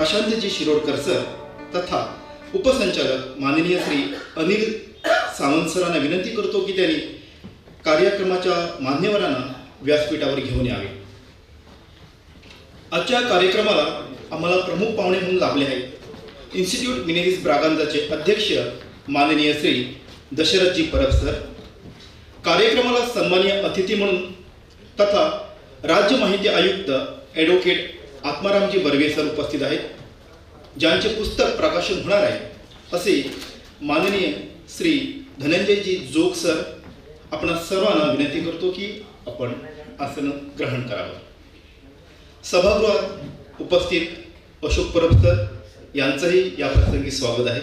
Prashantji Shirodkar sir तथा उपसंचालक माननीय श्री अनिल सावंत सरांना विनंती करतो की त्यांनी कार्यक्रमाच्या मान्यवरांना व्यासपीठावर घेऊन यावे. आजच्या कार्यक्रमाला आम्हाला प्रमुख पाहुणे म्हणून लाभले आहेत इन्स्टिट्यूट मिनेरिस ब्रागांजाचे अध्यक्ष माननीय श्री दशरथजी परब सर, कार्यक्रमाला सन्माननीय अतिथी म्हणून तथा राज्य माहिती आयुक्त ॲडव्होकेट आत्मारामजी बर्वे सर उपस्थित आहेत, ज्यांचे पुस्तक प्रकाशन होणार आहे असे माननीय श्री धनंजयजी जोग सर. आपण सर्वांना विनंती करतो की आपण आसन ग्रहण करावं. सभागृहात उपस्थित अशोक परब सर यांचंही या प्रसंगी स्वागत आहे.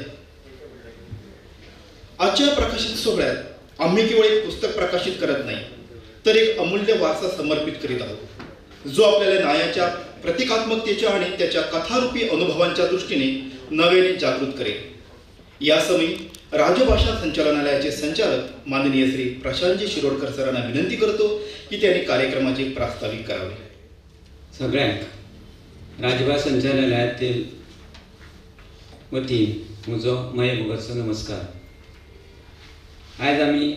आजच्या प्रकाशित सोहळ्यात आम्ही केवळ एक पुस्तक प्रकाशित करत नाही तर एक अमूल्य वारसा समर्पित करीत आहोत, जो आपल्याला न्यायाच्या प्रतिकात्मकतेच्या आणि त्याच्या कथारूपी अनुभवांच्या दृष्टीने नव्याने जागृत करेल. यासमयी राजभाषा संचालनालयाचे संचालक माननीय श्री प्रशांतजी शिरोडकर सरांना विनंती करतो की त्यांनी कार्यक्रमाचे प्रास्ताविक करावे. सगळ्यांक राजभाषा संचालनालयातील वतीन म्हजो मायभोगाचो नमस्कार. आज आम्ही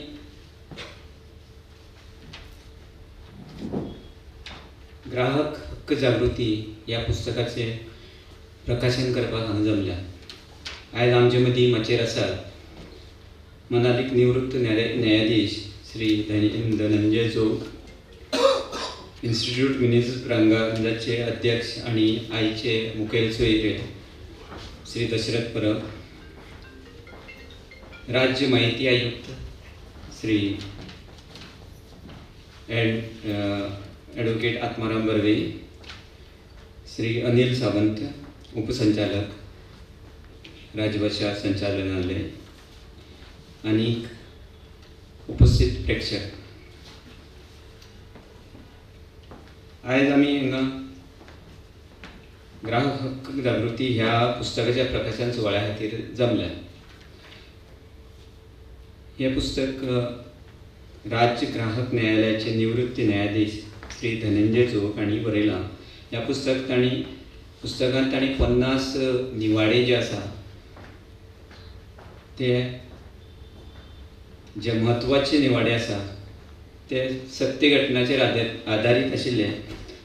ग्राहक हक्क जागृती या पुस्तकाचे प्रकाशन करपाक हांगा जमल्या. आज आमचे मदीं माचेर आसात मनालीक निवृत्त न्यायाधीश श्री धनंजय जोग, इन्स्टिट्यूट मिनेरिस ब्रागांजाचे अध्यक्ष आणि आईचे मुखेल सोयरे श्री दशरथ परब, राज्य माहिती आयुक्त श्री ॲडव्होकेट आत्माराम बर्वे, श्री अनिल सावंत उपसंचालक राजभाषा संचालनालय आणि उपस्थित प्रेक्षक. आज आम्ही हांगा ग्राहक हक्क जागृती ह्या पुस्तकाच्या प्रकाशन सोहळ्या खातीर जमल्या. हे पुस्तक राज्य ग्राहक न्यायालयाचे निवृत्त न्यायाधीश श्री धनंजय जोग हांणी बरयलां. ह्या पुस्तकांत ताणी 50 निवाडे जे आसा ते जे म्हत्वाचे निवाडे आसा ते सत्य घटनाचेर आधारीत आशिल्ले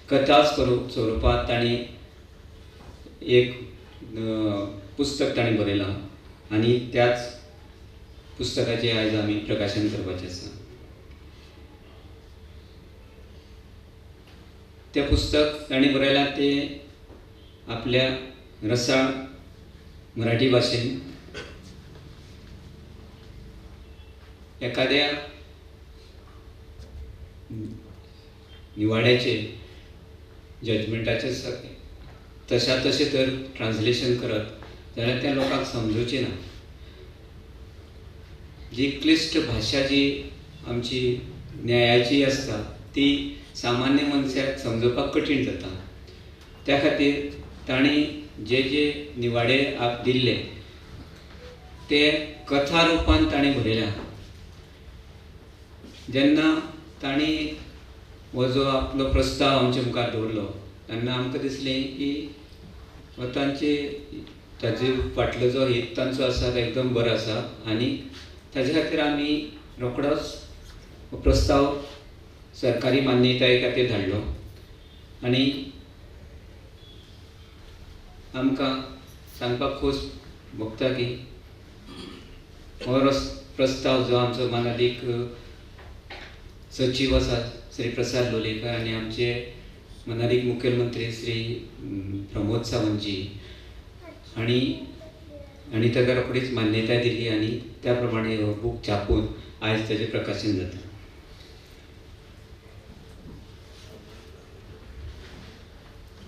कथा स्वरुपात ताणी एक पुस्तक ताणी बरयलां आनी त्याच पुस्तकाचे आज आमी प्रकाशन करपाचें आसा. तें पुस्तक ताणी बरयलां ते आपल्या रसाळ मराठी भाशेन एखाद्या निवाड्याचे जजमेंटाचे तशा तशें तर ट्रान्सलेशन करत जाल्यार त्या लोकांक समजुचें ना. जी क्लिश्ट भाशा जी आमची न्यायाची आसता ती सामान्य मनशाक समजोवपाक कठीण जाता. त्या खातीर ताणी जे निवाडे दिल्ले ते कथा रुपान ताणी बरयल्या. जेन्ना ताणी हो जो आपलो प्रस्ताव आमच्या मुखार दवरलो तेन्ना आमकां दिसलें की ताजे फाटलो जो हेत तांचो आसा तो एकदम बरो आसा आनी ताजे खातीर आमी रोखडोच प्रस्ताव सरकारी मान्यताये खातीर धाडलो आनी आमकां सांगपाक खोस भोगता की हो प्रस्ताव जो आमचो मानालीक सचिव आसा श्री प्रसाद लोलयेकर आनी आमचे मनालीक मुखेलमंत्री श्री प्रमोद सावंतजी हांणी ताका रोखडीच मान्यताय दिली आनी त्या प्रमाणे हो बूक छापून आयज ताचें प्रकाशन जाता.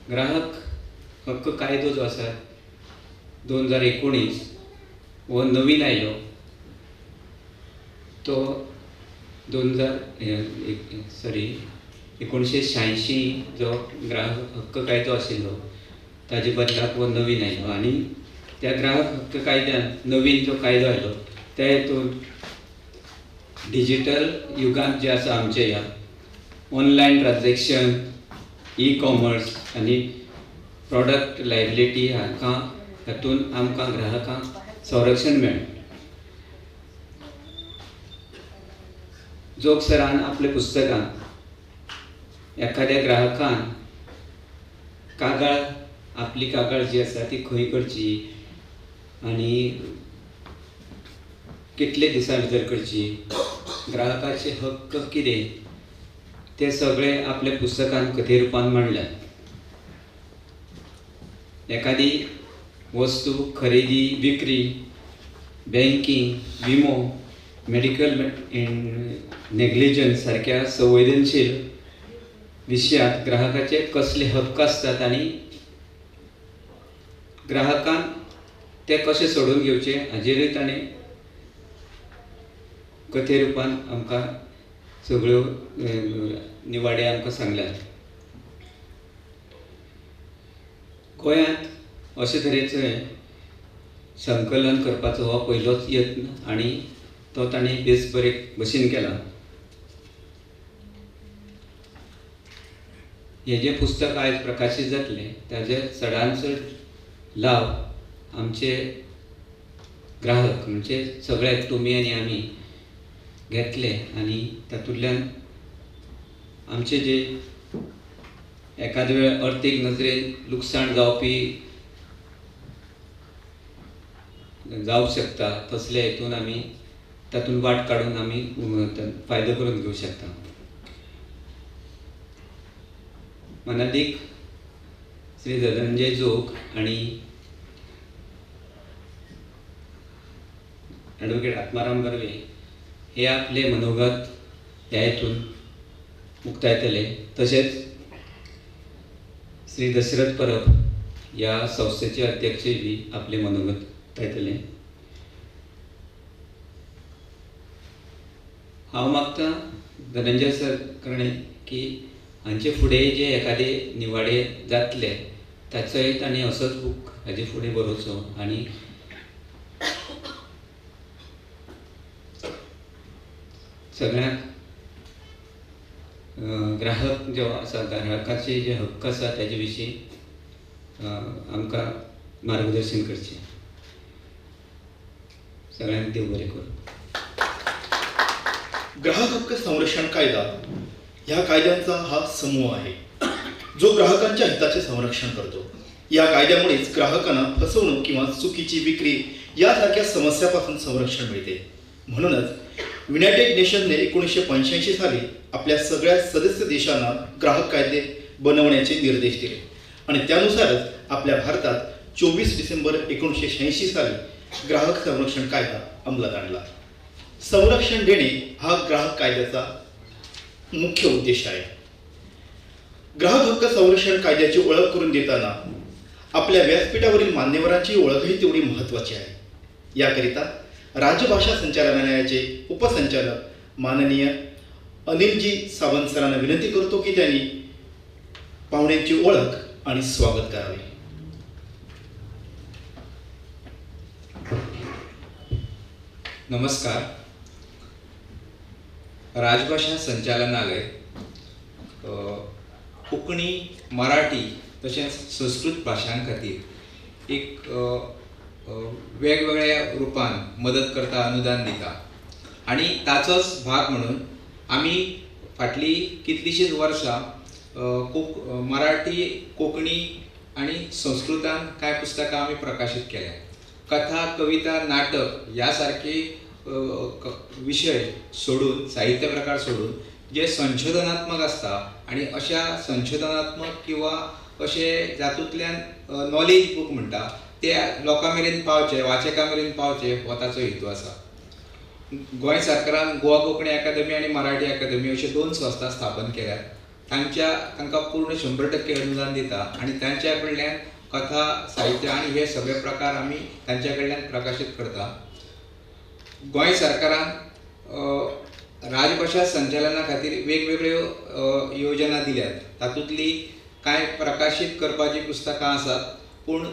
ग्राहक हक्क कायदो जो आसा 2019 हो नवीन आयलो. तो 1986 जो ग्राहक हक्क कायदो आशिल्लो ताजे बदलाक हो नवीन आयलो आनी त्या ग्राहक हक्क कायद्यान नवीन जो कायदो आयलो त्या हेतून डिजिटल युगांत जे आसा आमच्या ह्या ऑनलायन ट्रान्झॅक्शन, ई कॉमर्स आनी प्रॉडक्ट लायबिलिटी हातून आमकां ग्राहकांक संरक्षण मेळ्ळें. जोग सरान आपल्या पुस्तकांत एखाद्या ग्राहकान आपली कागाळ जी आसा ती खंय करची आनी कितले दिसां भितर करची, ग्राहकाचे हक्क कितें ते सगळे आपल्या पुस्तकांत कथे रुपान मांडल्यात. एखादी वस्तू खरेदी विक्री, बँकिंग, विमो, मेडिकल नेग्लिजन्स सारख्या संवेदनशील विशयांत ग्राहकाचे कसले हक्क असतात आनी ग्राहकान ते कशे सोडून घेवचे हाजेरूय ताणें कथे रुपान आमकां सगळ्यो निवाडे आमकां सांगल्यात. गोंयांत अशे तरेचें संकलन करपाचो हो पयलोच यत्न आनी तो ताणें बेस बरे भशेन केला. हें जें पुस्तक आयज प्रकाशीत जातलें ताजे चडांत चड लाव आमचे ग्राहक म्हणजे सगळे तुमी आनी आमी घेतले आनी तातूंतल्यान आमचे जे एखादे वेळ अर्थीक नजरेन लुकसाण जावपी जावंक शकता तसले हितून आमी तातून वाट काडून आमी फायदो करून घेवंक शकता. मनादीक श्री धनंजय जोग आनी ॲडव्होकेट आत्माराम बर्वे हे आपले मनोगत ह्या हितून उक्तायतले. तशेंच श्री दशरथ परब ह्या संस्थेचे अध्यक्षय बी आपले मनोगत उक्तायतले. हांव मागतां धनंजय सर कडे की हांचे फुडें जे एखादे निवाडे जातले ताचोय ताणें असोच बूक हाजे फुडें बरोवचो आनी सगळ्यांक ग्राहक जो आसा ग्राहकाचे जे हक्क आसा ताजे विशीं आमकां मार्गदर्शन करचें. सगळ्यांक देव बरें करूं. ग्राहक हक्क संरक्षण कायदा ह्या कायद्यांचा हा समूह आहे जो ग्राहकांच्या हिताचे संरक्षण करतो. या कायद्यामुळेच ग्राहकांना फसवणूक किंवा चुकीची विक्री यासारख्या समस्यापासून संरक्षण मिळते. म्हणूनच युनायटेड नेशनने 1985 साली आपल्या सगळ्या सदस्य देशांना ग्राहक कायदे बनवण्याचे निर्देश दिले आणि त्यानुसारच आपल्या भारतात 24 डिसेंबर 1986 साली ग्राहक संरक्षण कायदा अंमलात आणला. संरक्षण देणे हा ग्राहक कायद्याचा मुख्य उद्देश आहे. ग्राहक हक्क संरक्षण कायद्याची ओळख करून देताना आपल्या व्यासपीठावरील मान्यवरांची ओळखही तेवढी महत्त्वाची आहे. याकरिता राजभाषा संचालनालयाचे उपसंचालक माननीय अनिलजी सावंत सरांना विनंती करतो की त्यांनी पाहुण्यांची ओळख आणि स्वागत करावे. नमस्कार. राजभाषा संचालनालय कोंकणी, मराठी तशेंच संस्कृत भाशां खातीर एक वेगवेगळ्या रूपान मदत करता, अनुदान दिता आनी ताचोच भाग म्हणून आमी फाटली कितलीशींच वर्सां मराठी, कोंकणी आनी संस्कृतान कांय पुस्तकां आमी प्रकाशीत केल्या. कथा, कविता, नाटक ह्या सारके विशय सोडून, साहित्य प्रकार सोडून जे संशोधनात्मक आसता आनी अशा संशोधनात्मक किंवा अशे जातूंतल्यान नॉलेज बूक म्हणटा ते लोकां मेरेन पावचे, वाचकां मेरेन पावचे हो ताचो हेतू आसा. गोंय सरकारान गोवा कोंकणी अकादेमी आनी मराठी अकादेमी अशे 2 संस्था स्थापन केल्यात. तांकां पूर्ण 100% अनुदान दिता आनी तांच्या कडल्यान कथा, साहित्य आनी हे सगळे प्रकार आमी तांच्या कडल्यान प्रकाशीत करता. गोंय सरकारान राजभाषा संचालना खातीर वेगवेगळ्यो योजना दिल्यात. तातूंतली कांय प्रकाशीत करपाची पुस्तकां आसात, पूण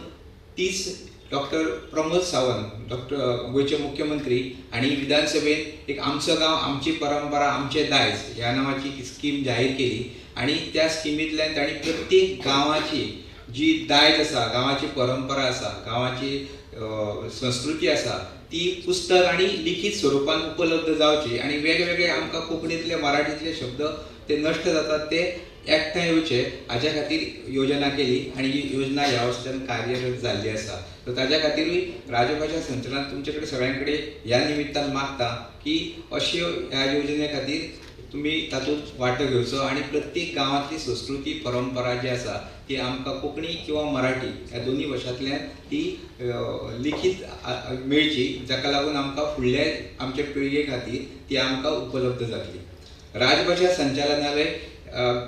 तीच डॉक्टर प्रमोद सावंत, गोंयचे मुख्यमंत्री आनी विधानसभेन एक आमचो गांव आमची परंपरा आमचे दायज ह्या नांवाची स्कीम जाहीर केली आनी त्या स्किमींतल्यान तांणी प्रत्येक गांवाची जी दायज आसा, गांवाची परंपरा आसा, गांवाची संस्कृती आसा ती पुस्तक आणि लिखीत स्वरूपात उपलब्ध जावची आणि वेगवेगळे आमकां कोंकणीतले मराठीतले शब्द ते नश्ट जातात ते एकठांय येवचे हाच्या खातीर योजना केली आणि ही योजना ह्या वर्साच्यान कार्यरत जाल्ली आसा. तर ताच्या खातीरूय राजभाषा संचालन तुमचे कडेन सगळ्यां कडेन ह्या निमित्तान मागता की अश्यो ह्या योजने खातीर तुम्ही तातूंत वांटो घेवचो आणि प्रत्येक गांवांतली संस्कृती परंपरा जी आसा ती आमकां कोंकणी किंवा मराठी ह्या दोन्ही भाशांतल्यान ती लिखीत मेळची, जाका लागून आमकां फुडल्या आमच्या पिळगे खातीर ती आमकां उपलब्ध जातली. राजभाषा संचालनालय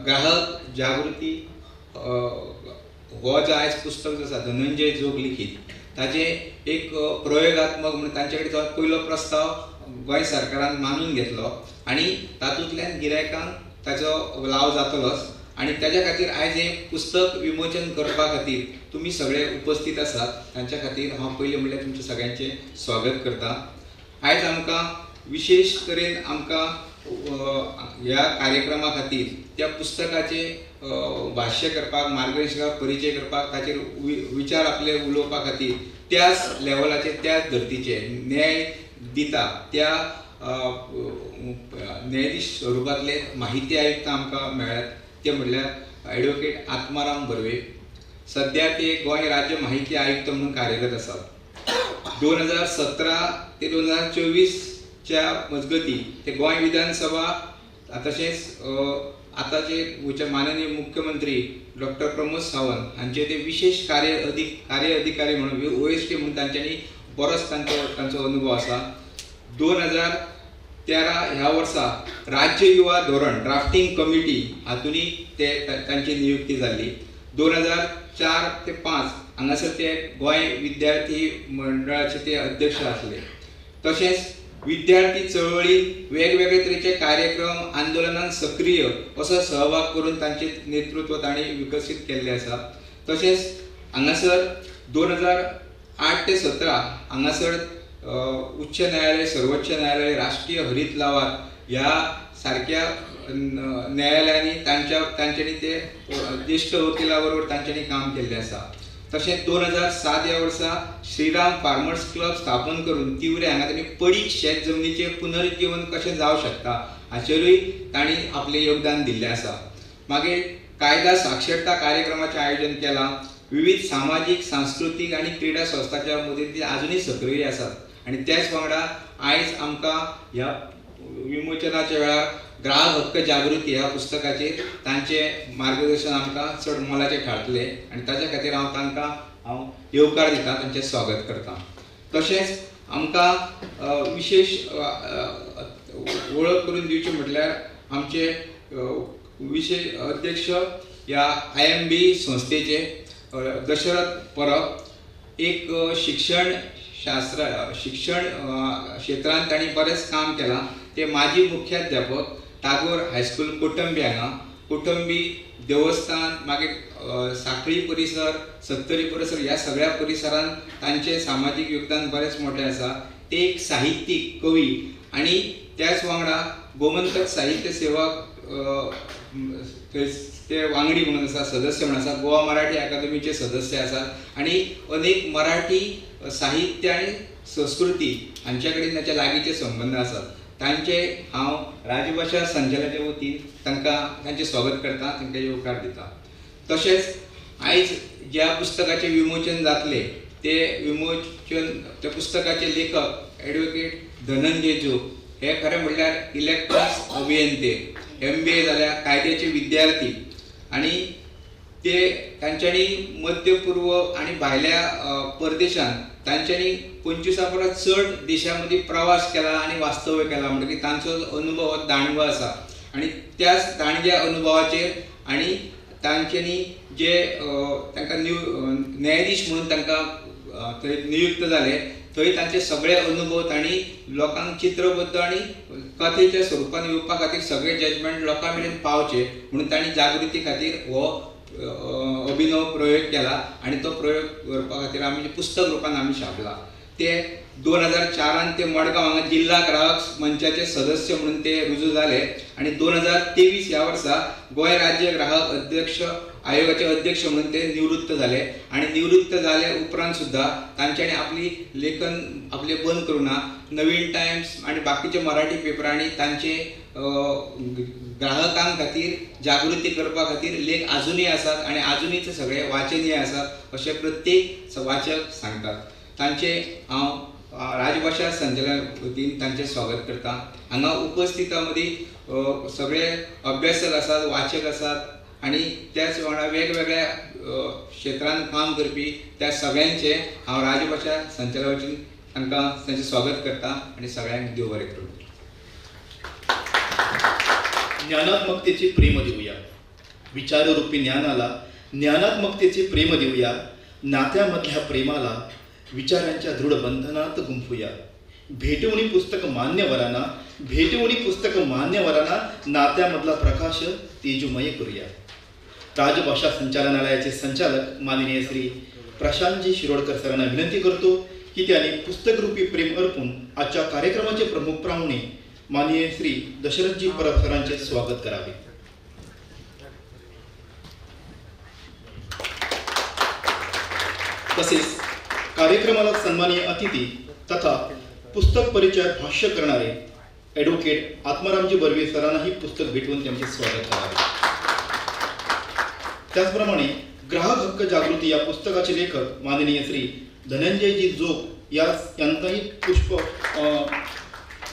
ग्राहक जागृती हो जो आयज पुस्तक जो आसा धनंजय जोग लिखीत ताचे एक प्रयोगात्मक म्हणून तांचे कडेन जो पयलो प्रस्ताव गोंय सरकारान मानून घेतलो आणि तातूंतल्यान गिरायकांक ताचो लाव जातलोच आणि त्याच्या खातीर आयज हे पुस्तक विमोचन करपा खातीर तुम्ही सगळे उपस्थित आसात तांच्या खातीर हांव पयलीं म्हणल्यार तुमचे सगळ्यांचे स्वागत करता. आयज आमकां विशेष तरेन आमकां ह्या कार्यक्रमा खातीर त्या पुस्तकाचे भाष्य करपाक, मार्गदर्शन करपाक, परिचय करपाक, ताचेर विचार आपले उलोवपा खातीर त्याच लेवलाचेर त्याच धर्तीचे न्याय दिता त्या न्यायाधीश स्वरूपातले माहिती आयुक्त आमकां मेळ्ळ्यात. ते म्हणल्यार ॲडव्होकेट आत्माराम बर्वे. सध्या ते गोंय राज्य माहिती आयुक्त म्हणून कार्यरत आसात. 2017 ते 2024च्या मजगती ते गोंय विधानसभा तशेंच आताचे माननीय मुख्यमंत्री डॉक्टर प्रमोद सावंत हांचे ते विशेष कार्य अधिकारी म्हणून OST म्हणून तांच्यांनी बरोच तांचो अनुभव आसा. 2013 ह्या वर्सा राज्य युवा धोरण ड्राफ्टिंग कमिटी हातूंनी ते तांची नियुक्ती जाल्ली. 2004 ते 5 हांगासर ते गोंय विद्यार्थी मंडळाचे ते अध्यक्ष आसले. तशेंच विद्यार्थी चळवळीत वेगवेगळे तरेचे कार्यक्रम आंदोलनांत सक्रिय असो सहभाग करून तांचे नेतृत्व तांणी विकसीत केल्ले आसा. तशेंच हांगासर 2008 ते 17 हांगासर उच्च न्यायालय, सर्वोच्च न्यायालय, राष्ट्रीय हरीत लावाद ह्या सारक्या न्यायालयांनी तांच्यांनी ते ज्येष्ठ वकिला बरोबर तांच्यांनी काम केल्लें आसा. तशेंच 2007 ह्या वर्सा श्रीराम फार्मर्स क्लब स्थापन करून तिवरे हांगा तांणी पडीक शेत जमनीचें पुनरुज्जीवन कशें जावं शकता हाचेरूय तांणी आपलें योगदान दिल्लें आसा. मागीर कायदा साक्षरता कार्यक्रमाचें आयोजन केलां. विविध सामाजीक, सांस्कृतीक आनी क्रीडा संस्थांच्या मदतीन आजुनूय सक्रिय आसात आनी त्याच वांगडा आयज आमकां ह्या विमोचनाच्या वेळार ग्राहक हक्क जागृती ह्या पुस्तकाचेर तांचें मार्गदर्शन आमकां चड मोलाचें थारतलें आनी ताच्या खातीर हांव येवकार दिता, तांचें स्वागत करता. तशेंच आमकां विशेष वळख करून दिवची म्हटल्यार आमचे विशेष अध्यक्ष ह्या IMB संस्थेचे दशरथ परब एक शिक्षण क्षेत्रांत तांणी बरेंच काम केलां. ते माजी मुख्याध्यापक टागोर हायस्कूल कोटंबी हांगा, कोटंबी देवस्थान, मागीर सांखळी परिसर, सत्तरी परिसर ह्या सगळ्या परिसरांत तांचें सामाजीक योगदान बरेंच मोठें आसा. ते एक साहित्यीक, कवी आनी त्याच वांगडा गोमंतक साहित्य सेवक ते वांगडी म्हणून आसा, सदस्य म्हणून आसा, गोवा मराठी अकादमीचे सदस्य आसात आनी अनेक मराठी साहित्य आनी संस्कृती हांच्या कडेन ताचे लागींचे संबंद आसात. तांचे हांव राजभाषा संचालनाच्या वतीन तांचे स्वागत करता, तांकां येवकार दिता. तशेंच आयज ज्या पुस्तकाचें विमोचन जातलें त्या पुस्तकाचे लेखक ॲडव्होकेट धनंजय जोग हे खरें म्हणल्यार इलेक्ट्रॉनिक्स अभियंते, MBA जाल्या, कायद्याचे विद्यार्थी आनी ते तांच्यांनी मध्य पूर्व आनी भायल्या परदेशांत तांच्यांनी 25 परस चड देशां मदीं प्रवास केला आनी वास्तव्य केलां. म्हणटकीर तांचो अनुभव दांडगो आसा आनी त्याच दांडग्या अनुभवाचेर आनी तांच्यांनी जे तांकां न्यायाधीश म्हणून तांकां थंय नियुक्त जाले थंय तांचे सगळे अनुभव तांणी लोकांक चित्रबद्ध आनी कथेच्या स्वरुपान येवपा खातीर सगळे जजमेंट लोकां मेरेन पावचे म्हणून तांणी जागृती खातीर हो अभिनव प्रयोग केला आनी तो प्रयोग करपा खातीर आमी पुस्तक रुपान आमी छापला. ते 2004 ते मडगांव हांगा जिल्हा ग्राहक मंचाचे सदस्य म्हणून ते रुजू जाले आनी 2023 ह्या वर्सा गोंय राज्य ग्राहक अध्यक्ष आयोगाचे अध्यक्ष म्हणून ते निवृत्त झाले आणि निवृत्त झाले उपरांत सुद्धा तांच्यानी आपली लेखन आपले बंद करूना नवीन टाइम्स आणि बाकीचे मराठी पेपरांनी तांचे ग्राहकां खातीर जागृती करपा खातीर लेख आजुनूय आसात आणि आजुनूय ते सगळे वाचनीय आसात अशें प्रत्येक वाचक सांगतात. तांचे हांव राजभाशा संचालना वतीन तांचे स्वागत करता. हांगा उपस्थिता मदीं सगळे अभ्यासक आसात, वाचक आसात आणि त्याच वांगडा वेगवेगळ्या क्षेत्रांत काम करपी त्या सगळ्यांचे हांव राजभाशा संचालना वतीन तांकां तांचे स्वागत करता आणि सगळ्यांक देव बरें करूं. ज्ञानात्मकतेचे प्रेम देऊया, विचाररूपी ज्ञानाला ज्ञानात्मकतेचे प्रेम देऊया, नात्यामधल्या प्रेमाला विचारांच्या दृढ बंधनात गुंफूया. भेटवणी पुस्तक मान्यवरांना, भेटवणी पुस्तक मान्यवरांना नात्यामधला प्रकाश तेजोमय करूया. राजभाषा संचालनालयाचे संचालक माननीय श्री प्रशांतजी शिरोडकर सरांना विनंती करतो की त्यांनी पुस्तकरूपी प्रेम अर्पून आजच्या कार्यक्रमाचे प्रमुख पाहुणे माननीय श्री दशरथजी परब सरांचे स्वागत करावे. तसेच कार्यक्रमाला सन्माननीय अतिथी तथा पुस्तक परिचयात भाष्य करणारे ॲडव्होकेट आत्मारामजी बर्वे सरांनाही पुस्तक भेटवून त्यांचे स्वागत करावे. त्याचप्रमाणे ग्राहक हक्क जागृती या पुस्तकाचे लेखक माननीय श्री धनंजयजी जोग यांचाही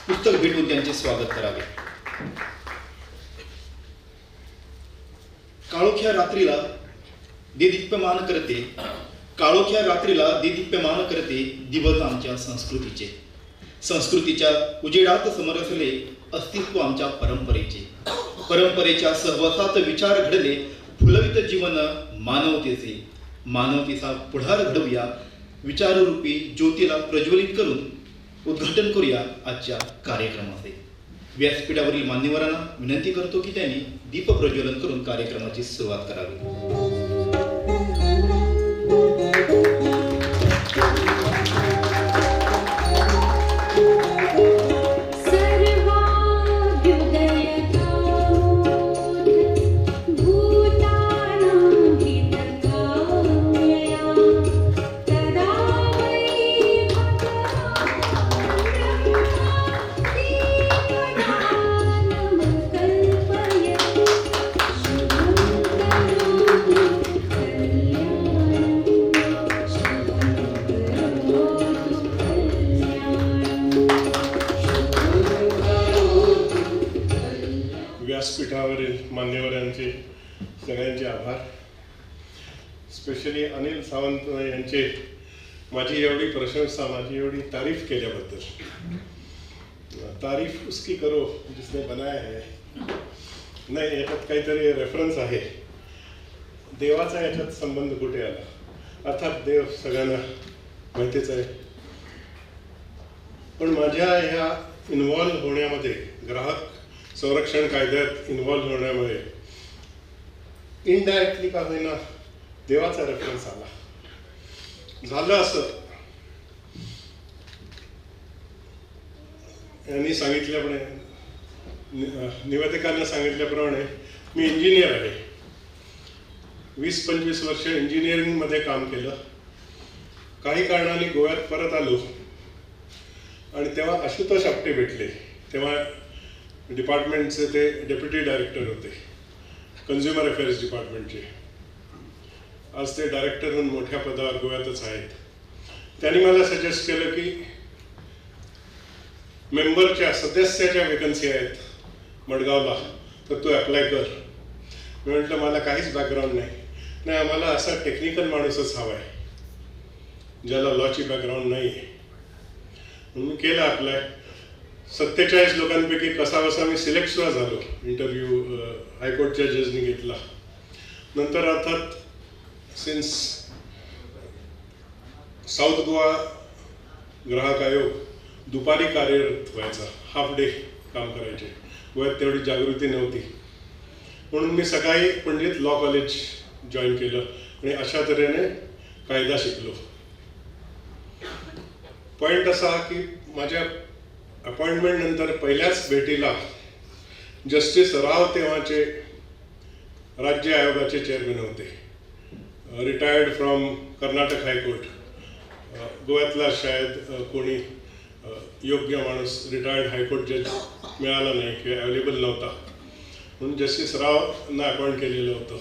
पुस्तक भेटून त्यांचे स्वागत करावे. काळोख्या रात्रीला देदीप्यमान करते, काळोख्या रात्रीला देदीप्यमान करते दिवस आमच्या संस्कृतीचे. संस्कृतीच्या उजेडात समरसले अस्तित्व आमच्या परंपरेचे. परंपरेच्या सहवासात विचार घडले फुलवित जीवन मानवतेचे. मानवतेचा पुढार घडवूया, विचाररूपी ज्योतीला प्रज्वलित करून उद्घाटन करूया आजच्या कार्यक्रमाचे. व्यासपीठावरील मान्यवरांना विनंती करतो की त्यांनी दीप प्रज्वलन करून कार्यक्रमाची सुरुवात करावी. व्यासपीठावरील मान्यवरांचे सगळ्यांचे आभार. स्पेशली अनिल सावंत यांचे माझी एवढी प्रशंसा, माझी एवढी तारीफ केल्याबद्दल. तारीफ उसकी करो जिसने बनाया है. नाही, याच्यात काहीतरी रेफरन्स आहे. देवाचा याच्यात संबंध कुठे आला? अर्थात देव सगळ्यांना माहितीच आहे, पण माझ्या ह्या इन्व्हॉल्व होण्यामध्ये, ग्राहक संरक्षण कायद्यात इन्व्हॉल्व होण्यामुळे इनडायरेक्टली का होईना देवाचा रेफरन्स आला. झालं असं, यांनी सांगितल्याप्रमाणे, निवेदकांना सांगितल्याप्रमाणे मी इंजिनियर आहे. 20-25 वर्ष इंजिनिअरिंगमध्ये काम केलं. काही कारणाने गोव्यात परत आलो आणि तेव्हा आशुतोष आपटे भेटले. तेव्हा डिपार्टमेंटचे ते डेप्युटी डायरेक्टर होते, कन्झ्युमर अफेअर्स डिपार्टमेंटचे. आज ते डायरेक्टर म्हणून मोठ्या पदावर गोव्यातच आहेत. त्यांनी मला सजेस्ट केलं की मेंबरच्या, सदस्याच्या वेकन्सी आहेत मडगावला, तर तू अप्लाय कर. मी म्हटलं मला काहीच बॅकग्राऊंड नाही, आम्हाला असा टेक्निकल माणूसच हवा आहे ज्याला लॉची बॅकग्राऊंड नाही आहे. म्हणून केलं अप्लाय. 47 लोकांपैकी कसाबसा मी सिलेक्ट सुद्धा झालो. इंटरव्ह्यू हायकोर्टच्या जजनी घेतला. नंतर अर्थात सिन्स साऊथ गोवा ग्राहक आयोग दुपारी कार्यरत व्हायचा, हाफ डे काम करायचे. गोव्यात तेवढी जागृती नव्हती, म्हणून मी सकाळी पंडित लॉ कॉलेज जॉईन केलं आणि अशा तऱ्हेने कायदा शिकलो. पॉईंट असा की माझ्या अपॉइंटमेंट नंतर पहिल्याच भेटीला जस्टिस राव तेव्हाचे राज्य आयोगाचे चेअरमॅन होते, रिटायर्ड फ्रॉम कर्नाटक हायकोर्ट. गोव्यातला शायद कोणी योग्य माणूस रिटायर्ड हायकोर्ट जज मिळाला नाही किंवा अवेलेबल नव्हता, म्हणून जस्टिस रावना अपॉइंट केलेलं होतं.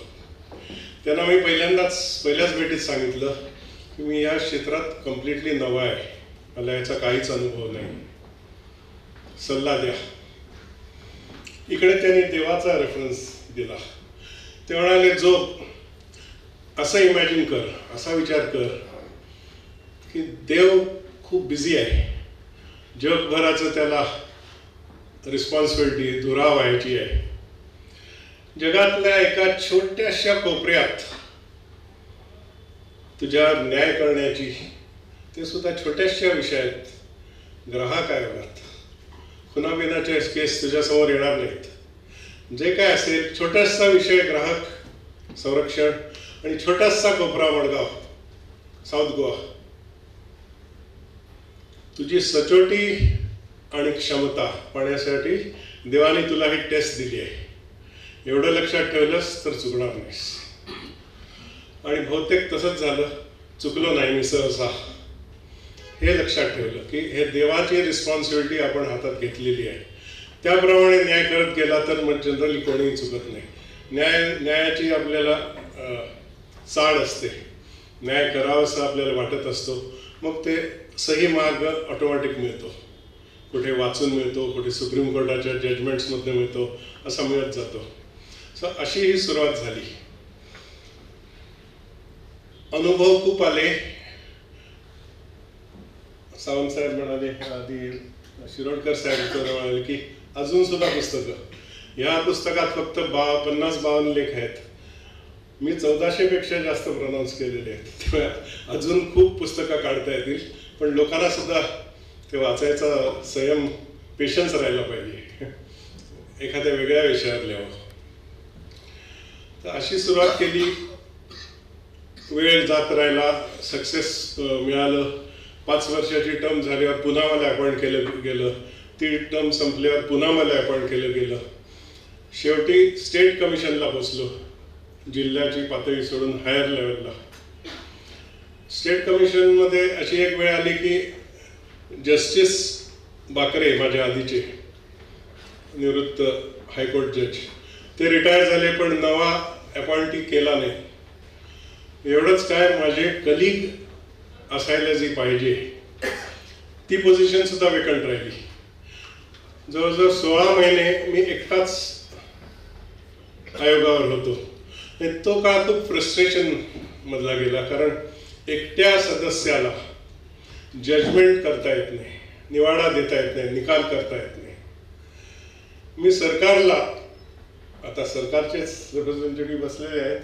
त्यांना मी पहिल्याच भेटीत सांगितलं की मी या क्षेत्रात कम्प्लिटली नवा आहे, मला याचा काहीच अनुभव नाही, सल्ला द्या. इकडे त्यांनी देवाचा रेफरन्स दिला. ते म्हणाले, जो असं इमॅजिन कर, असा विचार कर की देव खूप बिझी आहे, जगभराचं त्याला रिस्पॉन्सिबिलिटी धुरा व्हायची आहे. जगातल्या एका छोट्याशा कोपऱ्यात तुझ्यावर न्याय करण्याची, ते सुद्धा छोट्याशा विषयात ग्राहक आयोगात खुनाबिनाच्या केस तुझ्यासमोर येणार नाहीत. जे काय असेल छोटासा विषय ग्राहक संरक्षण आणि छोटासा कोपरा मडगाव साऊथ गोवा, तुझी सचोटी आणि क्षमता पाहण्यासाठी देवाने तुला ही टेस्ट दिली आहे. एवढं लक्षात ठेवलंस तर चुकणार नाहीस. आणि बहुतेक तसंच झालं, चुकलो नाही मी सहसा. हे लक्षात ठेवलं की हे देवाची रिस्पॉन्सिबिलिटी आपण हातात घेतलेली आहे. त्याप्रमाणे न्याय करत गेला तर मग जनरली कोणीही चुकत नाही. न्यायाची आपल्याला चाड असते, न्याय करावासा आपल्याला वाटत असतो, मग ते सही मार्ग ऑटोमॅटिक मिळतो. कुठे वाचून मिळतो, कुठे सुप्रीम कोर्टाच्या जजमेंट्समध्ये मिळतो, असा मिळत जातो. सो अशी ही सुरुवात झाली. अनुभव खूप आले. सावंत साहेब म्हणाले, आधी शिरोडकर साहेब म्हणाले की अजून सुद्धा पुस्तकं, ह्या पुस्तकात फक्त 50-52 लेख आहेत. मी 1400 पेक्षा जास्त प्रोनाऊन्स केलेले आहेत. त्यामुळे अजून खूप पुस्तकं काढता येतील, पण लोकांना सुद्धा ते वाचायचा संयम, पेशन्स राहायला पाहिजे. एखाद्या वेगळ्या विषयावर लिहावं. तर अशी सुरुवात केली. वेळ जात राहिला, सक्सेस मिळालं. 5 वर्षाची टर्म झाल्यावर पुन्हा मला अपॉइंट केलं गेलं. ती टर्म संपल्यावर पुन्हा मला अपॉइंट केलं गेलं. शेवटी स्टेट कमिशनला पोचलो, जिल्ह्याची पातळी सोडून हायर लेवलला. स्टेट कमिशनमध्ये अशी एक वेळ आली की जस्टिस बाकरे, माझ्या आधीचे निवृत्त हायकोर्ट जज, ते रिटायर झाले, पण नवा अपॉइंटी केला नाही. एवढंच काय, माझे कलिग असायला जी पाहिजे ती पोझिशन सुद्धा वेकंट राहिली. जवळजवळ 16 महिने मी एकटाच आयोगावर होतो. तो काळ खूप फ्रस्ट्रेशन मधला गेला, कारण एकट्या सदस्याला जजमेंट करता येत नाही, निवाडा देता येत नाही, निकाल करता येत नाही. मी सरकारला, आता सरकारचेच रिप्रेझेंटेटिव्ह बसलेले आहेत,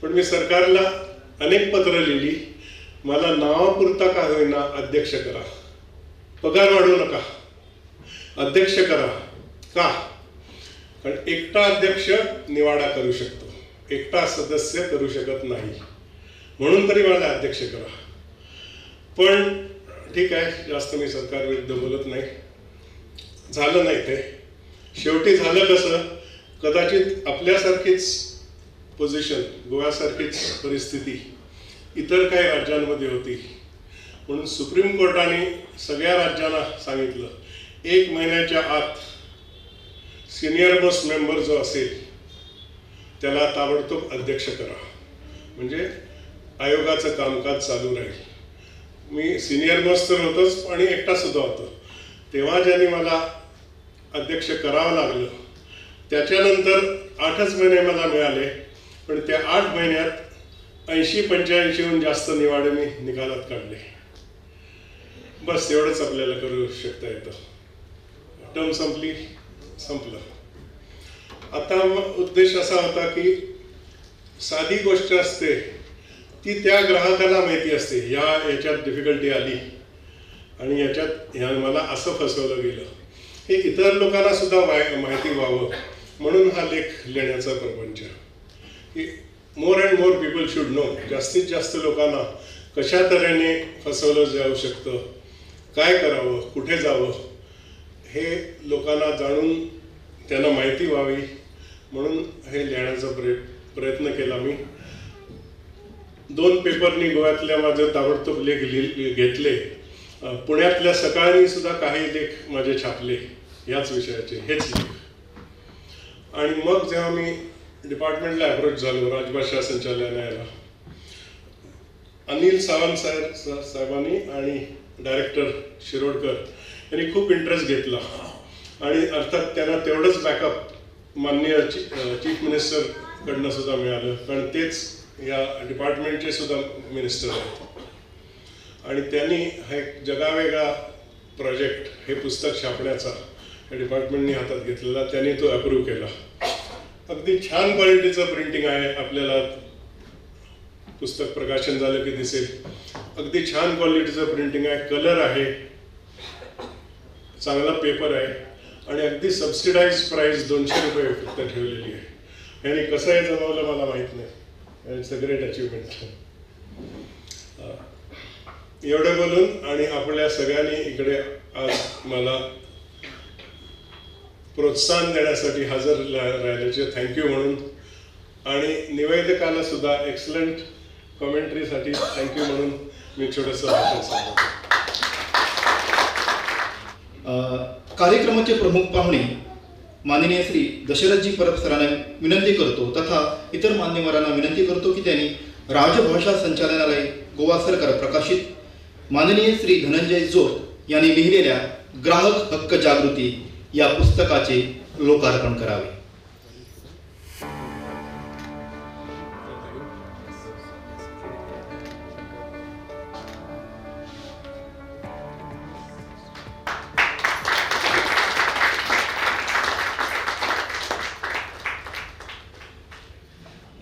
पण मी सरकारला अनेक पत्र लिहिली, मला नावापुरता का होईना अध्यक्ष करा, पगार वाढवू नका, अध्यक्ष करा. का? कारण एकटा अध्यक्ष निवाडा करू शकतो, एकटा सदस्य करू शकत नाही, म्हणून तरी मला अध्यक्ष करा. पण ठीक आहे, जास्त मी सरकार विरुद्ध बोलत नाही. झालं नाही ते. शेवटी झालं कसं, कदाचित आपल्यासारखीच पोझिशन, गोव्यासारखीच परिस्थिती इतर काही राज्यांमध्ये होती, म्हणून सुप्रीम कोर्टाने सगळ्या राज्यांना सांगितलं, 1 महिन्याच्या आत सिनियर मोस्ट मेंबर जो असेल त्याला ताबडतोब अध्यक्ष करा, म्हणजे आयोगाचं कामकाज चालू राहील. मी सिनियर मोस्ट तर होतोच आणि एकटा सुद्धा होतो. तेव्हा ज्यांनी मला अध्यक्ष करावं लागलं, त्याच्यानंतर 8च महिने मला मिळाले, पण त्या 8 महिन्यात 80-85हून जास्त निवाडे मी निकालात काढले. बस एवढंच आपल्याला करू शकता येतं. टर्म संपली, संपलं. आता उद्देश असा होता की साधी गोष्ट असते ती त्या ग्राहकाला माहिती असते, याच्यात डिफिकल्टी आली आणि याच्यात मला असं फसवलं गेलं, हे इतर लोकांना सुद्धा माहिती व्हावं, म्हणून हा लेख लिहिण्याचा प्रपंच की more and more people should know. जास्तीत जास्त लोकांना कशा तऱ्हेने फसवलं जाऊ शकतं, काय करावं, कुठे जावं, हे लोकांना जाणून त्यांना माहिती व्हावी, म्हणून हे लिहिण्याचा प्रयत्न केला मी. 2 पेपरनी गोव्यातल्या माझे ताबडतोब लेख घेतले. पुण्यातल्या सकाळनी सुद्धा काही लेख माझे छापले याच विषयाचे, हेच लेख. आणि मग जेव्हा मी डिपार्टमेंटला अप्रोच झालो राजभाषा संचालनालयाला, अनिल सावंत साहेबांनी आणि डायरेक्टर शिरोडकर यांनी खूप इंटरेस्ट घेतला. आणि अर्थात त्यांना तेवढंच बॅकअप माननीय चीफ मिनिस्टरकडनं सुद्धा मिळालं, कारण तेच या डिपार्टमेंटचे सुद्धा मिनिस्टर आहेत. आणि त्यांनी हा एक जगावेगळा प्रोजेक्ट, हे पुस्तक छापण्याचा या डिपार्टमेंटनी हातात घेतलेला, त्यांनी तो अप्रूव्ह केला. अगदी छान क्वालिटीचं प्रिंटिंग आहे, आपल्याला पुस्तक प्रकाशन झालं की दिसेल. अगदी छान क्वालिटीचं प्रिंटिंग आहे, कलर आहे, चांगला पेपर आहे आणि अगदी सबसिडाइज प्राइस 200 रुपये फक्त ठेवलेली आहे. यांनी कसं हे जमवलं मला माहीत नाही. It's a great achievement. एवढं बोलून आणि आपल्या सगळ्यांनी इकडे आज मला प्रोत्साहन देण्यासाठी हजर राहिल्याचे थँक्यू म्हणून, आणि निवेदकाला सुद्धा एक्सलंट कॉमेंट्रीसाठी थँक्यू म्हणून मी छोटंसं भाषण सांगतो. कार्यक्रमाचे प्रमुख पाहुणे माननीय श्री दशरथजी परब सरांना विनंती करतो, तथा इतर मान्यवरांना विनंती करतो की त्यांनी राजभाषा संचालनालय गोवा सरकार प्रकाशित माननीय श्री धनंजय जोत यांनी लिहिलेल्या ग्राहक हक्क जागृती या पुस्तकाचे लोकार्पण करावे.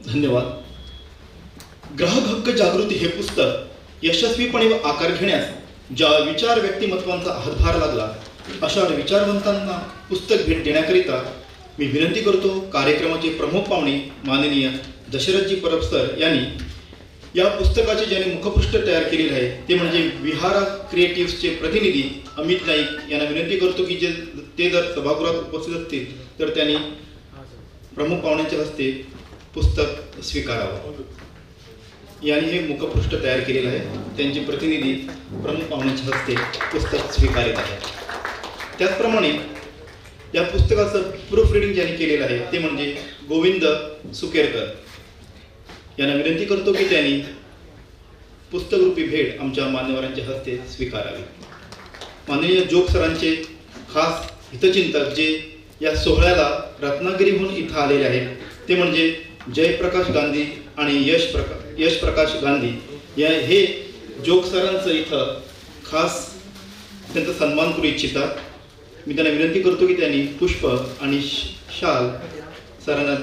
धन्यवाद. ग्राहक हक्क जागृती हे पुस्तक यशस्वीपणे आकार घेण्यास ज्या विचार व्यक्तिमत्वांचा हातभार लागला अशा विचारवंतांना पुस्तक भेट देण्याकरिता मी विनंती करतो. कार्यक्रमाचे प्रमुख पाहुणे माननीय दशरथजी परब सर यांनी या पुस्तकाचे ज्याने मुखपृष्ठ तयार केलेले आहे ते म्हणजे विहारा क्रिएटिव्सचे प्रतिनिधी अमित नाईक यांना विनंती करतो की ते जर सभागृहात उपस्थित असतील तर त्यांनी प्रमुख पाहुण्यांच्या हस्ते पुस्तक स्वीकारावं. यांनी हे मुखपृष्ठ तयार केलेलं आहे. त्यांचे प्रतिनिधी प्रमुख पाहुण्यांच्या हस्ते पुस्तक स्वीकारित आहे. त्याचप्रमाणे या पुस्तकाचं प्रूफ रिडिंग ज्यांनी केलेलं आहे ते म्हणजे गोविंद सुकेरकर यांना विनंती करतो की त्यांनी पुस्तकरूपी भेट आमच्या मान्यवरांच्या हस्ते स्वीकारावी. माननीय जोग सरांचे खास हितचिंतक जे या सोहळ्याला रत्नागिरीहून इथं आलेले आहेत ते म्हणजे जयप्रकाश गांधी आणि यश प्रकाश गांधी हे जोग सरांचं इथं खास त्यांचा सन्मान करू इच्छितात. मी त्यांना विनंती करतो की त्यांनी पुष्प आणि शाल सरांना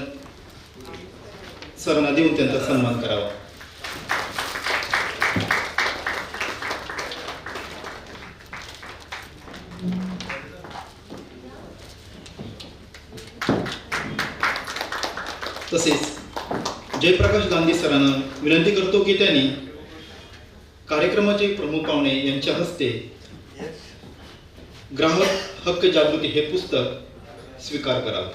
देऊन त्यांचा सन्मान करावा. तसेच जयप्रकाश गांधी सरांना विनंती करतो की त्यांनी कार्यक्रमाचे प्रमुख पाहुणे यांच्या हस्ते ग्राहक हक्क जागृती हे पुस्तक स्वीकार करावं.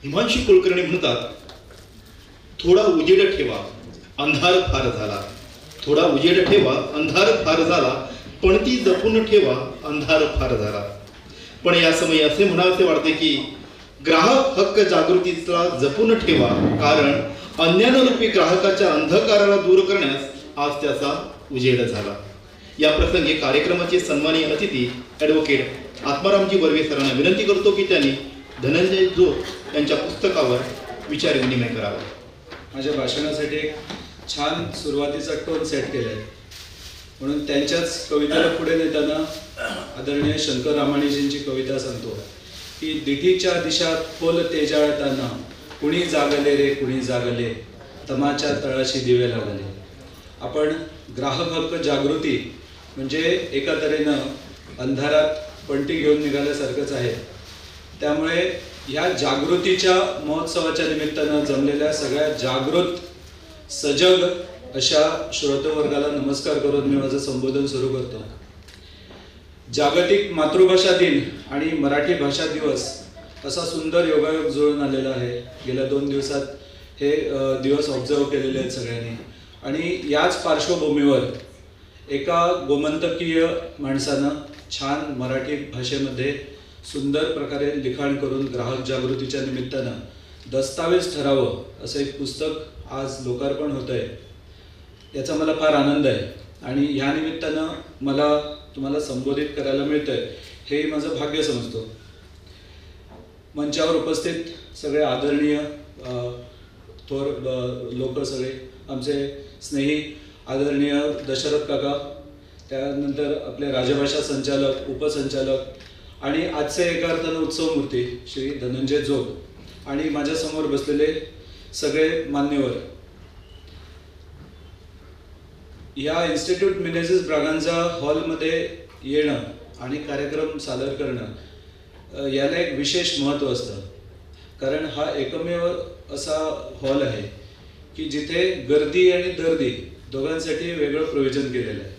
हिमांशी कुलकर्णी म्हणतात, थोडा उजेड ठेवा अंधार फार झाला, थोडा उजेड ठेवा अंधार फार झाला, पण ती जपून ठेवा अंधार फार झाला. पण या समयी असे म्हणावेसे वाटते की ग्राहक हक्क जागृतीला जपून ठेवा, कारण अज्ञानरूपी ग्राहकाच्या अंधकाराला दूर करण्यास आज त्याचा उजेड झाला. या प्रसंगी कार्यक्रमाचे सन्माननीय अतिथी ॲडव्होकेट आत्मारामजी बर्वे सरांना विनंती करतो की त्यांनी धनंजय जोत यांच्या पुस्तकावर विचार विनिमय करावा. माझ्या भाषणासाठी एक छान सुरुवातीचा टोन सेट केला आहे, म्हणून त्यांच्याच कवितेला पुढे नेताना आदरणीय शंकर रामाणीजींची कविता सांगतो की दिठीच्या दिशात खोल तेजाळताना कुणी जागले रे कुणी जागले, तमाच्या तळाशी दिवे लागले. आपण ग्राहक हक्क जागृती म्हणजे एका तऱ्हेनं अंधारात पणती घेऊन निघाल्यासारखंच आहे. त्यामुळे ह्या जागृतीच्या महोत्सवाच्या निमित्तानं जमलेल्या सगळ्या जागृत सजग अशा श्रोतवर्गाला नमस्कार करून मी माझं संबोधन सुरू करतो. जागतिक मातृभाषा दिन आणि मराठी भाषा दिवस असा सुंदर योगायोग जुळून आलेला आहे. गेल्या 2 दिवसात हे दिवस ऑब्झर्व केलेले आहेत सगळ्यांनी. आणि याच पार्श्वभूमीवर एका गोमंतकीय माणसानं छान मराठी भाषेमध्ये सुंदर प्रकारे लिखाण करून ग्राहक जागृतीच्या निमित्तानं दस्तावेज ठरावं असं एक पुस्तक आज लोकार्पण होतं आहे. याचा मला फार आनंद आहे आणि ह्या निमित्तानं मला तुम्हाला संबोधित करायला मिळतं आहे हे माझं भाग्य समजतो. मंचावर उपस्थित सगळे आदरणीय थोर लोक, सगळे आमचे स्नेही आदरणीय दशरथ काका, त्यानंतर आपले राजभाषा संचालक, उपसंचालक आणि आजचे एका अर्थानं उत्सवमूर्ती श्री धनंजय जोग आणि माझ्यासमोर बसलेले सगळे मान्यवर. या इन्स्टिट्यूट मिनेझिस ब्रागांझा हॉलमध्ये येणं आणि कार्यक्रम सादर करणं याला एक विशेष महत्त्व असतं. कारण हा एकमेव असा हॉल आहे की जिथे गर्दी आणि दर्दी दोघांसाठी वेगळं प्रोव्हिजन केलेलं आहे.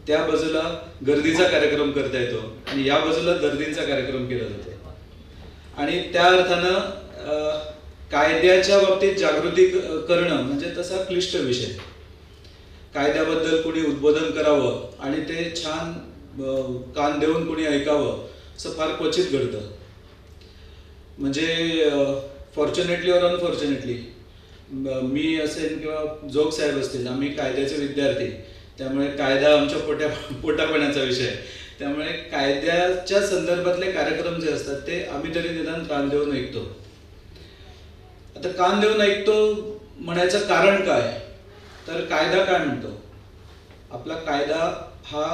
त्या बाजूला गर्दीचा कार्यक्रम करता येतो आणि या बाजूला दर्दींचा कार्यक्रम केला जातो. आणि त्या अर्थानं कायद्याच्या बाबतीत जागृती करणं म्हणजे तसा क्लिष्ट विषय. कायद्याबद्दल कोणी उद्बोधन करावं आणि ते छान कान देऊन कोणी ऐकावं असं फार क्वचित घडतं. म्हणजे फॉर्च्युनेटली और अनफॉर्च्युनेटली मी असेल किंवा जोग साहेब असतील, आम्ही कायद्याचे विद्यार्थी, त्यामुळे कायदा आमच्या पोटापाण्याचा विषय आहे. त्यामुळे कायद्याच्या संदर्भातले कार्यक्रम जे असतात ते आम्ही तरी निदान कान देऊन ऐकतो. आता कान देऊन ऐकतो म्हणायचं कारण काय, तर कायदा काय म्हणतो. आपला कायदा हा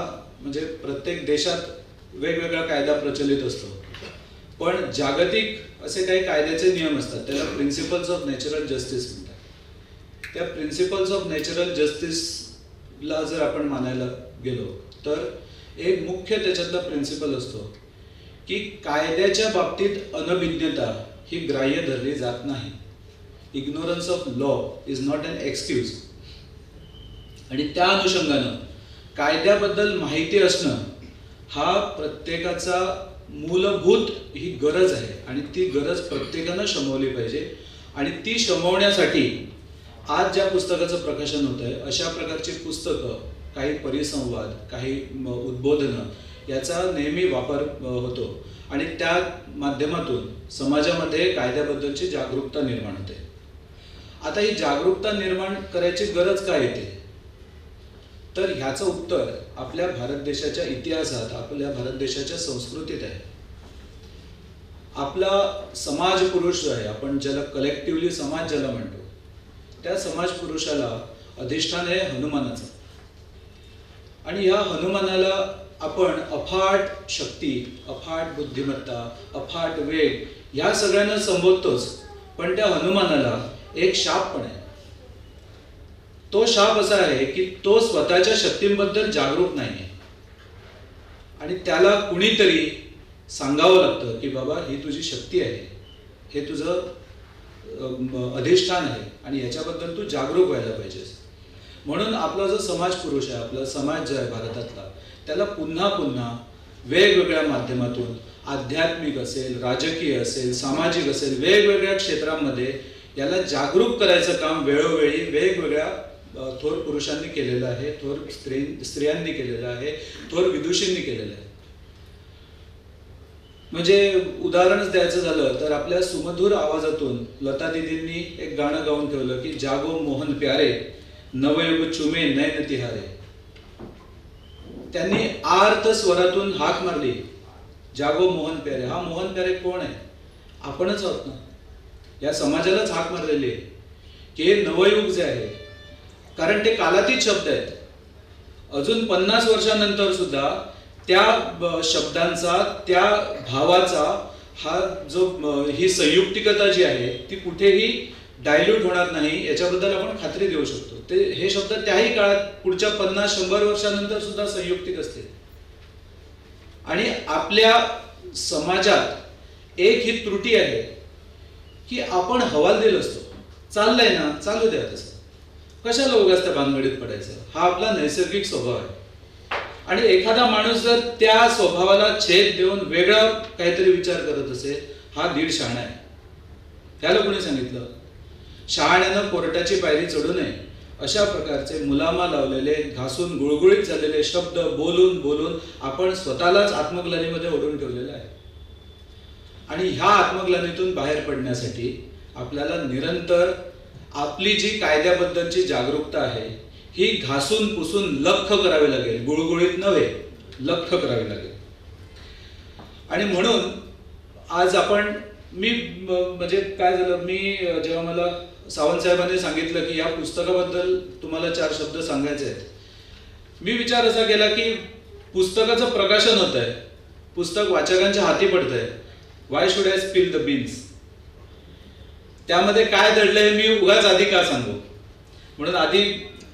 म्हणजे प्रत्येक देशात वेगवेगळा कायदा प्रचलित असतो, पण जागतिक असे काही कायद्याचे नियम असतात, त्याला प्रिन्सिपल्स ऑफ नॅचरल जस्टिस म्हणतात. त्या प्रिन्सिपल्स ऑफ नॅचरल जस्टिसला जर आपण मानायला गेलो तर एक मुख्य त्याच्यातला प्रिन्सिपल असतो की कायद्याच्या बाबतीत अनभिज्ञता ही ग्राह्य धरली जात नाही. Ignorance of law is not an excuse. आणि त्या अनुषंगानं कायद्याबद्दल माहिती असणं हा प्रत्येकाचा मूलभूत ही गरज आहे आणि ती गरज प्रत्येकानं शमवली पाहिजे. आणि ती शमवण्यासाठी आज ज्या पुस्तकाचं प्रकाशन होत आहे अशा प्रकारची पुस्तकं, काही परिसंवाद, काही उद्बोधनं याचा नेहमी वापर होतो आणि त्या माध्यमातून समाजामध्ये कायद्याबद्दलची जागरूकता निर्माण होते. आता ही जागरूकता निर्माण करायची गरज काय येते, तर ह्याचं उत्तर आपल्या भारत देशाच्या इतिहासात, आपल्या भारत देशाच्या संस्कृतीत आहे. आपला समाज पुरुष जो आहे, आपण ज्याला कलेक्टिव्हली समाज ज्याला म्हणतो, त्या समाज पुरुषाला अधिष्ठान आहे हनुमानाचं. आणि ह्या हनुमानाला आपण अफाट शक्ती, अफाट बुद्धिमत्ता, अफाट वेग ह्या सगळ्यांना संबोधतोच, पण त्या हनुमानाला एक शाप पण आहे. तो शाप असा आहे की तो स्वतःच्या शक्तींबद्दल जागरूक नाही आहे आणि त्याला कुणीतरी सांगावं लागतं की बाबा ही तुझी शक्ती आहे, हे तुझं अधिष्ठान आहे आणि याच्याबद्दल तू जागरूक व्हायला पाहिजेस. म्हणून आपला जो समाज पुरुष आहे, आपला समाज जो आहे भारतातला, त्याला पुन्हा पुन्हा वेगवेगळ्या माध्यमातून आध्यात्मिक असेल, राजकीय असेल, सामाजिक असेल, वेगवेगळ्या क्षेत्रांमध्ये याला जागरूक करायचं काम वेळोवेळी वेगवेगळ्या थोर पुरुषांनी केलेलं आहे, थोर स्त्रियांनी केलेलं आहे, थोर विदुषींनी केलेलं आहे. म्हणजे उदाहरणच द्यायचं झालं तर आपल्या सुमधुर आवाजातून लता दीदींनी एक गाणं गाऊन ठेवलं की जागो मोहन प्यारे नवयुग चुमे नयन तिहारे. त्यांनी आर्त स्वरातून हाक मारली, जागो मोहन प्यारे. हा मोहन प्यारे कोण आहे? आपणच आहोत ना. या समाजालाच हाक मारलेली आहे की हे नवयुग जे आहे, कारण ते कालातीत शब्द आहेत. अजून 50 वर्षानंतर सुद्धा त्या शब्दांचा, त्या भावाचा हा जो ही संयुक्तिकता जी आहे ती कुठेही डायल्यूट होणार नाही याच्याबद्दल आपण खात्री देऊ शकतो. ते हे शब्द त्याही काळात पुढच्या 50-100 वर्षानंतर सुद्धा संयुक्तिक असतील. आणि आपल्या समाजात एक ही त्रुटी आहे की आपण हवालदिल असतो. चाललंय ना, चालू द्या तसं. कशाला उगाच त्या भानगडीत पडायचं? हा आपला नैसर्गिक स्वभाव आहे. आणि एखादा माणूस जर त्या स्वभावाला छेद देऊन वेगळा काहीतरी विचार करत असेल, हा दीड शहाणा आहे. त्याला कोणी सांगितलं? शहाण्यानं कोर्टाची पायरी चढू नये. अशा प्रकारचे मुलामा लावलेले, घासून गुळगुळीत झालेले शब्द बोलून बोलून आपण स्वतःलाच आत्मग्लानीमध्ये ओढून ठेवलेलं आहे. आणि ह्या आत्मग्लानीतून बाहेर पडण्यासाठी आपल्याला निरंतर आपली जी कायद्याबद्दलची जागरूकता आहे ही घासून पुसून लख्ख करावी लागेल. गुळगुळीत नव्हे, लख्ख करावी लागेल. आणि म्हणून आज आपण म्हणजे काय झालं, मी जेव्हा मला सावंत साहेबांनी सांगितलं की या पुस्तकाबद्दल तुम्हाला 4 शब्द सांगायचे आहेत, मी विचार असा केला की पुस्तकाचं प्रकाशन होत आहे, पुस्तक वाचकांच्या हाती पडत आहे, why should I spill the beans? त्यामध्ये काय दडलंय मी उगाच आधी का सांगू? म्हणून आधी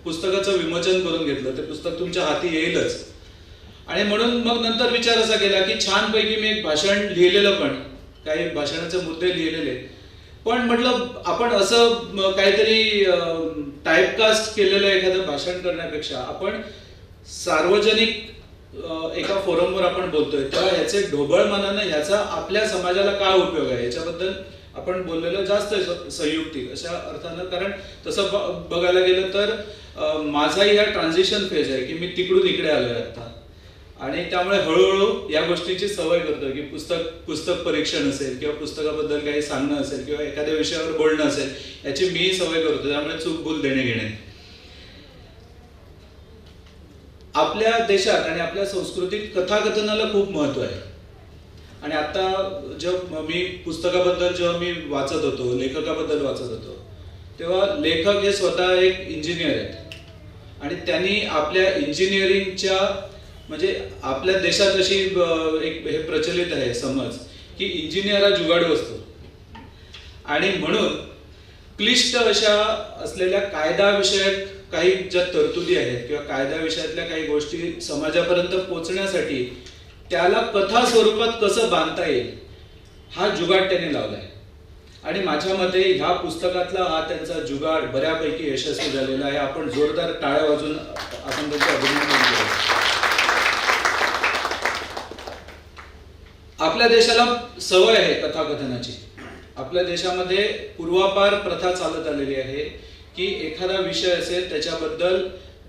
पुस्तकाचं विमोचन करून घेतलं. ते पुस्तक तुमच्या हाती येईलच. आणि म्हणून मग नंतर विचार असा केला की छानपैकी मी एक भाषण लिहिलेलं, पण काही भाषणाचे मुद्दे लिहिलेले, पण म्हटलं आपण असं काहीतरी टाईपकास्ट केलेलं एखादं भाषण करण्यापेक्षा आपण सार्वजनिक एका फोरमवर आपण बोलतोय, तेव्हा ह्याचे ढोबळ मनानं ह्याचा आपल्या समाजाला काय उपयोग आहे याच्याबद्दल आपण बोललेलं जास्त संयुक्तिक अशा अर्थानं. कारण तसं बघायला गेलं तर माझाही हा ट्रान्झिशन फेज आहे की मी तिकडून इकडे आलोय आता. आणि त्यामुळे हळूहळू या गोष्टीची सवय करतो की पुस्तक परीक्षण असेल किंवा पुस्तकाबद्दल काही सांगणं असेल किंवा एखाद्या विषयावर बोलणं असेल, याची मी सवय करतो. त्यामुळे चूक भूल देणे घेणे. आपल्या देशात आणि आपल्या संस्कृतीत कथाकथनाला खूप महत्व आहे. आणि आता जेव्हा मी पुस्तकाबद्दल जेव्हा मी वाचत होतो, लेखकाबद्दल वाचत होतो, तेव्हा लेखक हे स्वतः एक इंजिनियर आहेत. आणि त्यांनी आपल्या इंजिनिअरिंगच्या म्हणजे आपल्या देशात अशी एक हे प्रचलित आहे समज की इंजिनियर हा जुगाडू असतो. आणि म्हणून क्लिष्ट अशा असलेल्या कायदाविषयक काही ज्या तरतुदी आहेत किंवा कायदा विषयातल्या काही गोष्टी समाजापर्यंत पोहोचण्यासाठी त्याला कथा स्वरूपात कसं बांधता येईल हा जुगाड त्यांनी लावलाय. आणि माझ्या मते ह्या पुस्तकातला हा त्यांचा जुगाड बऱ्यापैकी यशस्वी झालेला आहे. आपण जोरदार टाळ्या वाजून आपण त्यांचे अभिनंदन करू. आपल्या देशाला सवय आहे कथाकथनाची. आपल्या देशामध्ये पूर्वापार प्रथा चालत आलेली आहे की एखादा विषय असेल त्याच्याबद्दल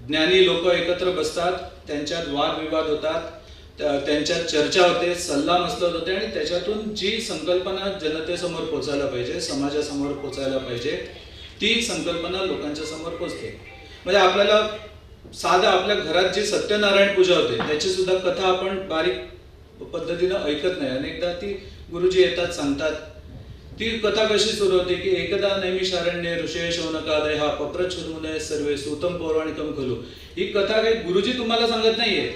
ज्ञानी लोक एकत्र बसतात, त्यांच्यात वादविवाद होतात, त्यांच्यात चर्चा होते, सल्लामसलत होते आणि त्याच्यातून जी संकल्पना जनतेसमोर पोचायला पाहिजे, समाजासमोर पोचायला पाहिजे, ती संकल्पना लोकांच्या समोर पोचते. म्हणजे आपल्याला साधा आपल्या घरात जी सत्यनारायण पूजा होते त्याची सुद्धा कथा आपण बारीक पद्धतीनं ऐकत नाही. अनेकदा ती गुरुजी येतात सांगतात. ती कथा कशी सुरू होते की एकदा नैमिषारण्ये ऋषये शौनकादय हा पप्रच्छुर्मुने सर्वे सूतम पौराणिकम खलु. ही कथा काही गुरुजी तुम्हाला सांगत नाहीये.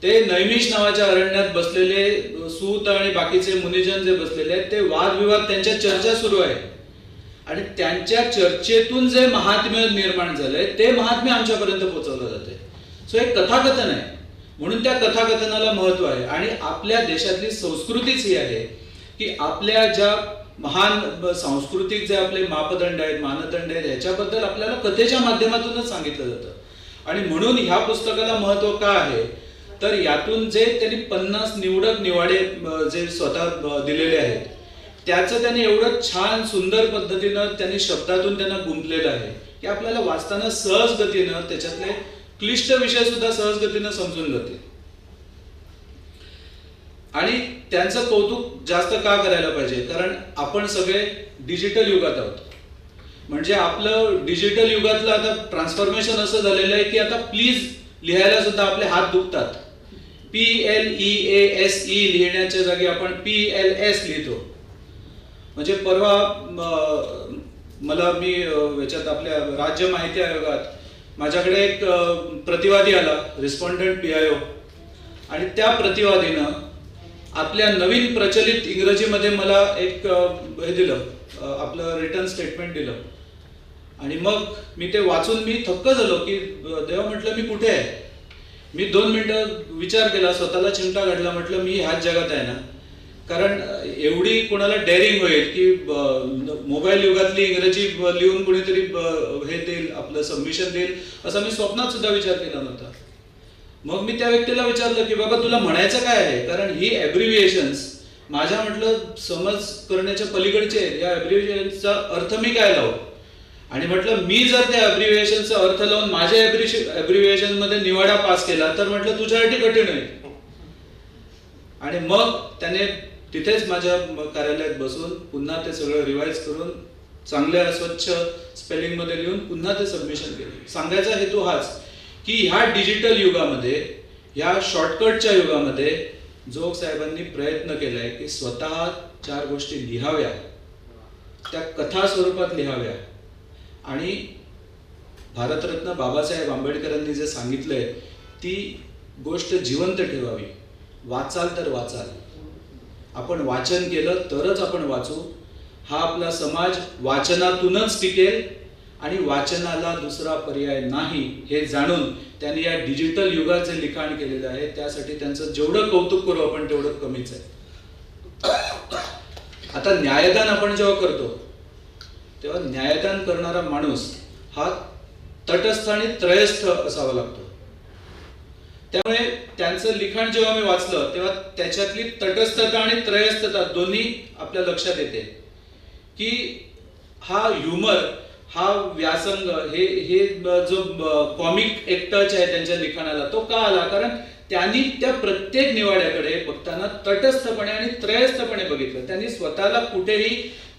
ते नैमिष नावाच्या अरण्यात बसलेले सूत आणि बाकीचे मुनिजन जे बसलेले आहेत ते वादविवाद, त्यांच्या चर्चा सुरू आहे. आणि त्यांच्या चर्चेतून जे महात्म्य निर्माण झालंय ते महात्म्य आमच्यापर्यंत पोहोचवलं जाते. सो हे कथाकथन आहे. म्हणून त्या कथाकथनाला महत्व आहे. आणि आपल्या देशातली संस्कृतीच ही आहे की आपल्या ज्या महान सांस्कृतिक जे आपले मापदंड आहेत, मानदंड आहेत, ह्याच्याबद्दल आपल्याला कथेच्या माध्यमातूनच सांगितलं जातं. आणि म्हणून ह्या पुस्तकाला महत्व का आहे तर यातून जे त्यांनी 50 निवडक निवाडे जे स्वतः दिलेले आहेत त्याचं त्यांनी एवढं छान सुंदर पद्धतीनं त्यांनी शब्दातून त्यांना गुंतलेलं आहे की आपल्याला वाचताना सहज गतीनं त्याच्यातले क्लिष्ट विषय सुद्धा सहज गतीनं समजून जातील. आणि त्यांचं कौतुक जास्त का करायला पाहिजे कारण आपण सगळे डिजिटल युगात आहोत. म्हणजे आपलं डिजिटल युगातलं आता ट्रान्सफॉर्मेशन असं झालेलं आहे की आता प्लीज लिहायला सुद्धा आपले हात दुखतात. PLEASE लिहिण्याच्या जागी आपण PLS लिहितो. म्हणजे परवा मला मी याच्यात आपल्या राज्य माहिती आयोगात माझ्याकडे एक प्रतिवादी आला, रिस्पॉन्डंट PIO. आणि त्या प्रतिवादीनं आपल्या नवीन प्रचलित इंग्रजीमध्ये मला एक हे दिलं, आपलं रिटर्न स्टेटमेंट दिलं. आणि मग मी ते वाचून मी थक्क झालो की देवा, म्हटलं मी कुठे आहे. मी 2 मिनिटं विचार केला, स्वतःला चिमटा काढला, म्हटलं मी ह्याच जगात आहे ना. कारण एवढी कोणाला डेअरिंग होईल की मोबाईल युगातली इंग्रजी लिहून कोणीतरी हे देईल, आपलं सबमिशन देईल, असा मी स्वप्नात सुद्धा विचार केला नव्हता. मग मी त्या व्यक्तीला विचारलं की बाबा तुला म्हणायचं काय आहे, कारण ही ॲब्रिव्हिएशन्स माझ्या म्हटलं समज करण्याच्या पलीकडचे आहेत. या ॲब्रिव्हिएशनचा अर्थ मी काय लावू, आणि म्हटलं मी जर त्या ॲब्रिव्हिएशनचा अर्थ लावून माझ्या ॲब्रिव्हिएशन मध्ये निवाडा पास केला तर म्हटलं तुझ्यासाठी कठीण होईल. आणि मग त्याने तिथेच माझ्या कार्यालयात बसून पुन्हा ते सगळं रिवाइज करून चांगल्या स्वच्छ स्पेलिंग मध्ये लिहून पुन्हा ते सबमिशन केले. सांगायचा हेतू हाच की ह्या डिजिटल युगामध्ये, ह्या शॉर्टकटच्या युगामध्ये जोग साहेबांनी प्रयत्न केलाय की स्वतः 4 गोष्टी लिहाव्या, त्या कथा स्वरूपात लिहाव्या, आणि भारतरत्न बाबासाहेब आंबेडकरांनी जे सांगितलंय ती गोष्ट जिवंत ठेवावी. वाचाल तर वाचाल, आपण वाचन केलं तरच आपण वाचू. हा आपला समाज वाचनातूनच टिकेल आणि वाचनाला दुसरा पर्याय नाही हे जाणून त्यांनी या डिजिटल युगात जे लिखाण केलेलं आहे त्यासाठी त्यांचं जेवढं कौतुक करू आपण तेवढं कमीच आहे. आता न्यायदान आपण जेव्हा करतो तेव्हा न्यायदान करणारा माणूस हा तटस्थ आणि त्रयस्थ असावा लागतो. त्यामुळे त्यांचं लिखाण जेव्हा मी वाचलं तेव्हा त्याच्यातली तटस्थता आणि त्रयस्थता दोन्ही आपल्या लक्षात येते की हा ह्युमर, हा व्यासंग, हे जो कॉमिक एक टच आहे त्यांच्या लिखाणाला तो का आला, कारण त्यांनी त्या प्रत्येक निवाड्याकडे बघताना तटस्थपणे आणि त्रयस्थपणे बघितलं. त्यांनी स्वतःला कुठेही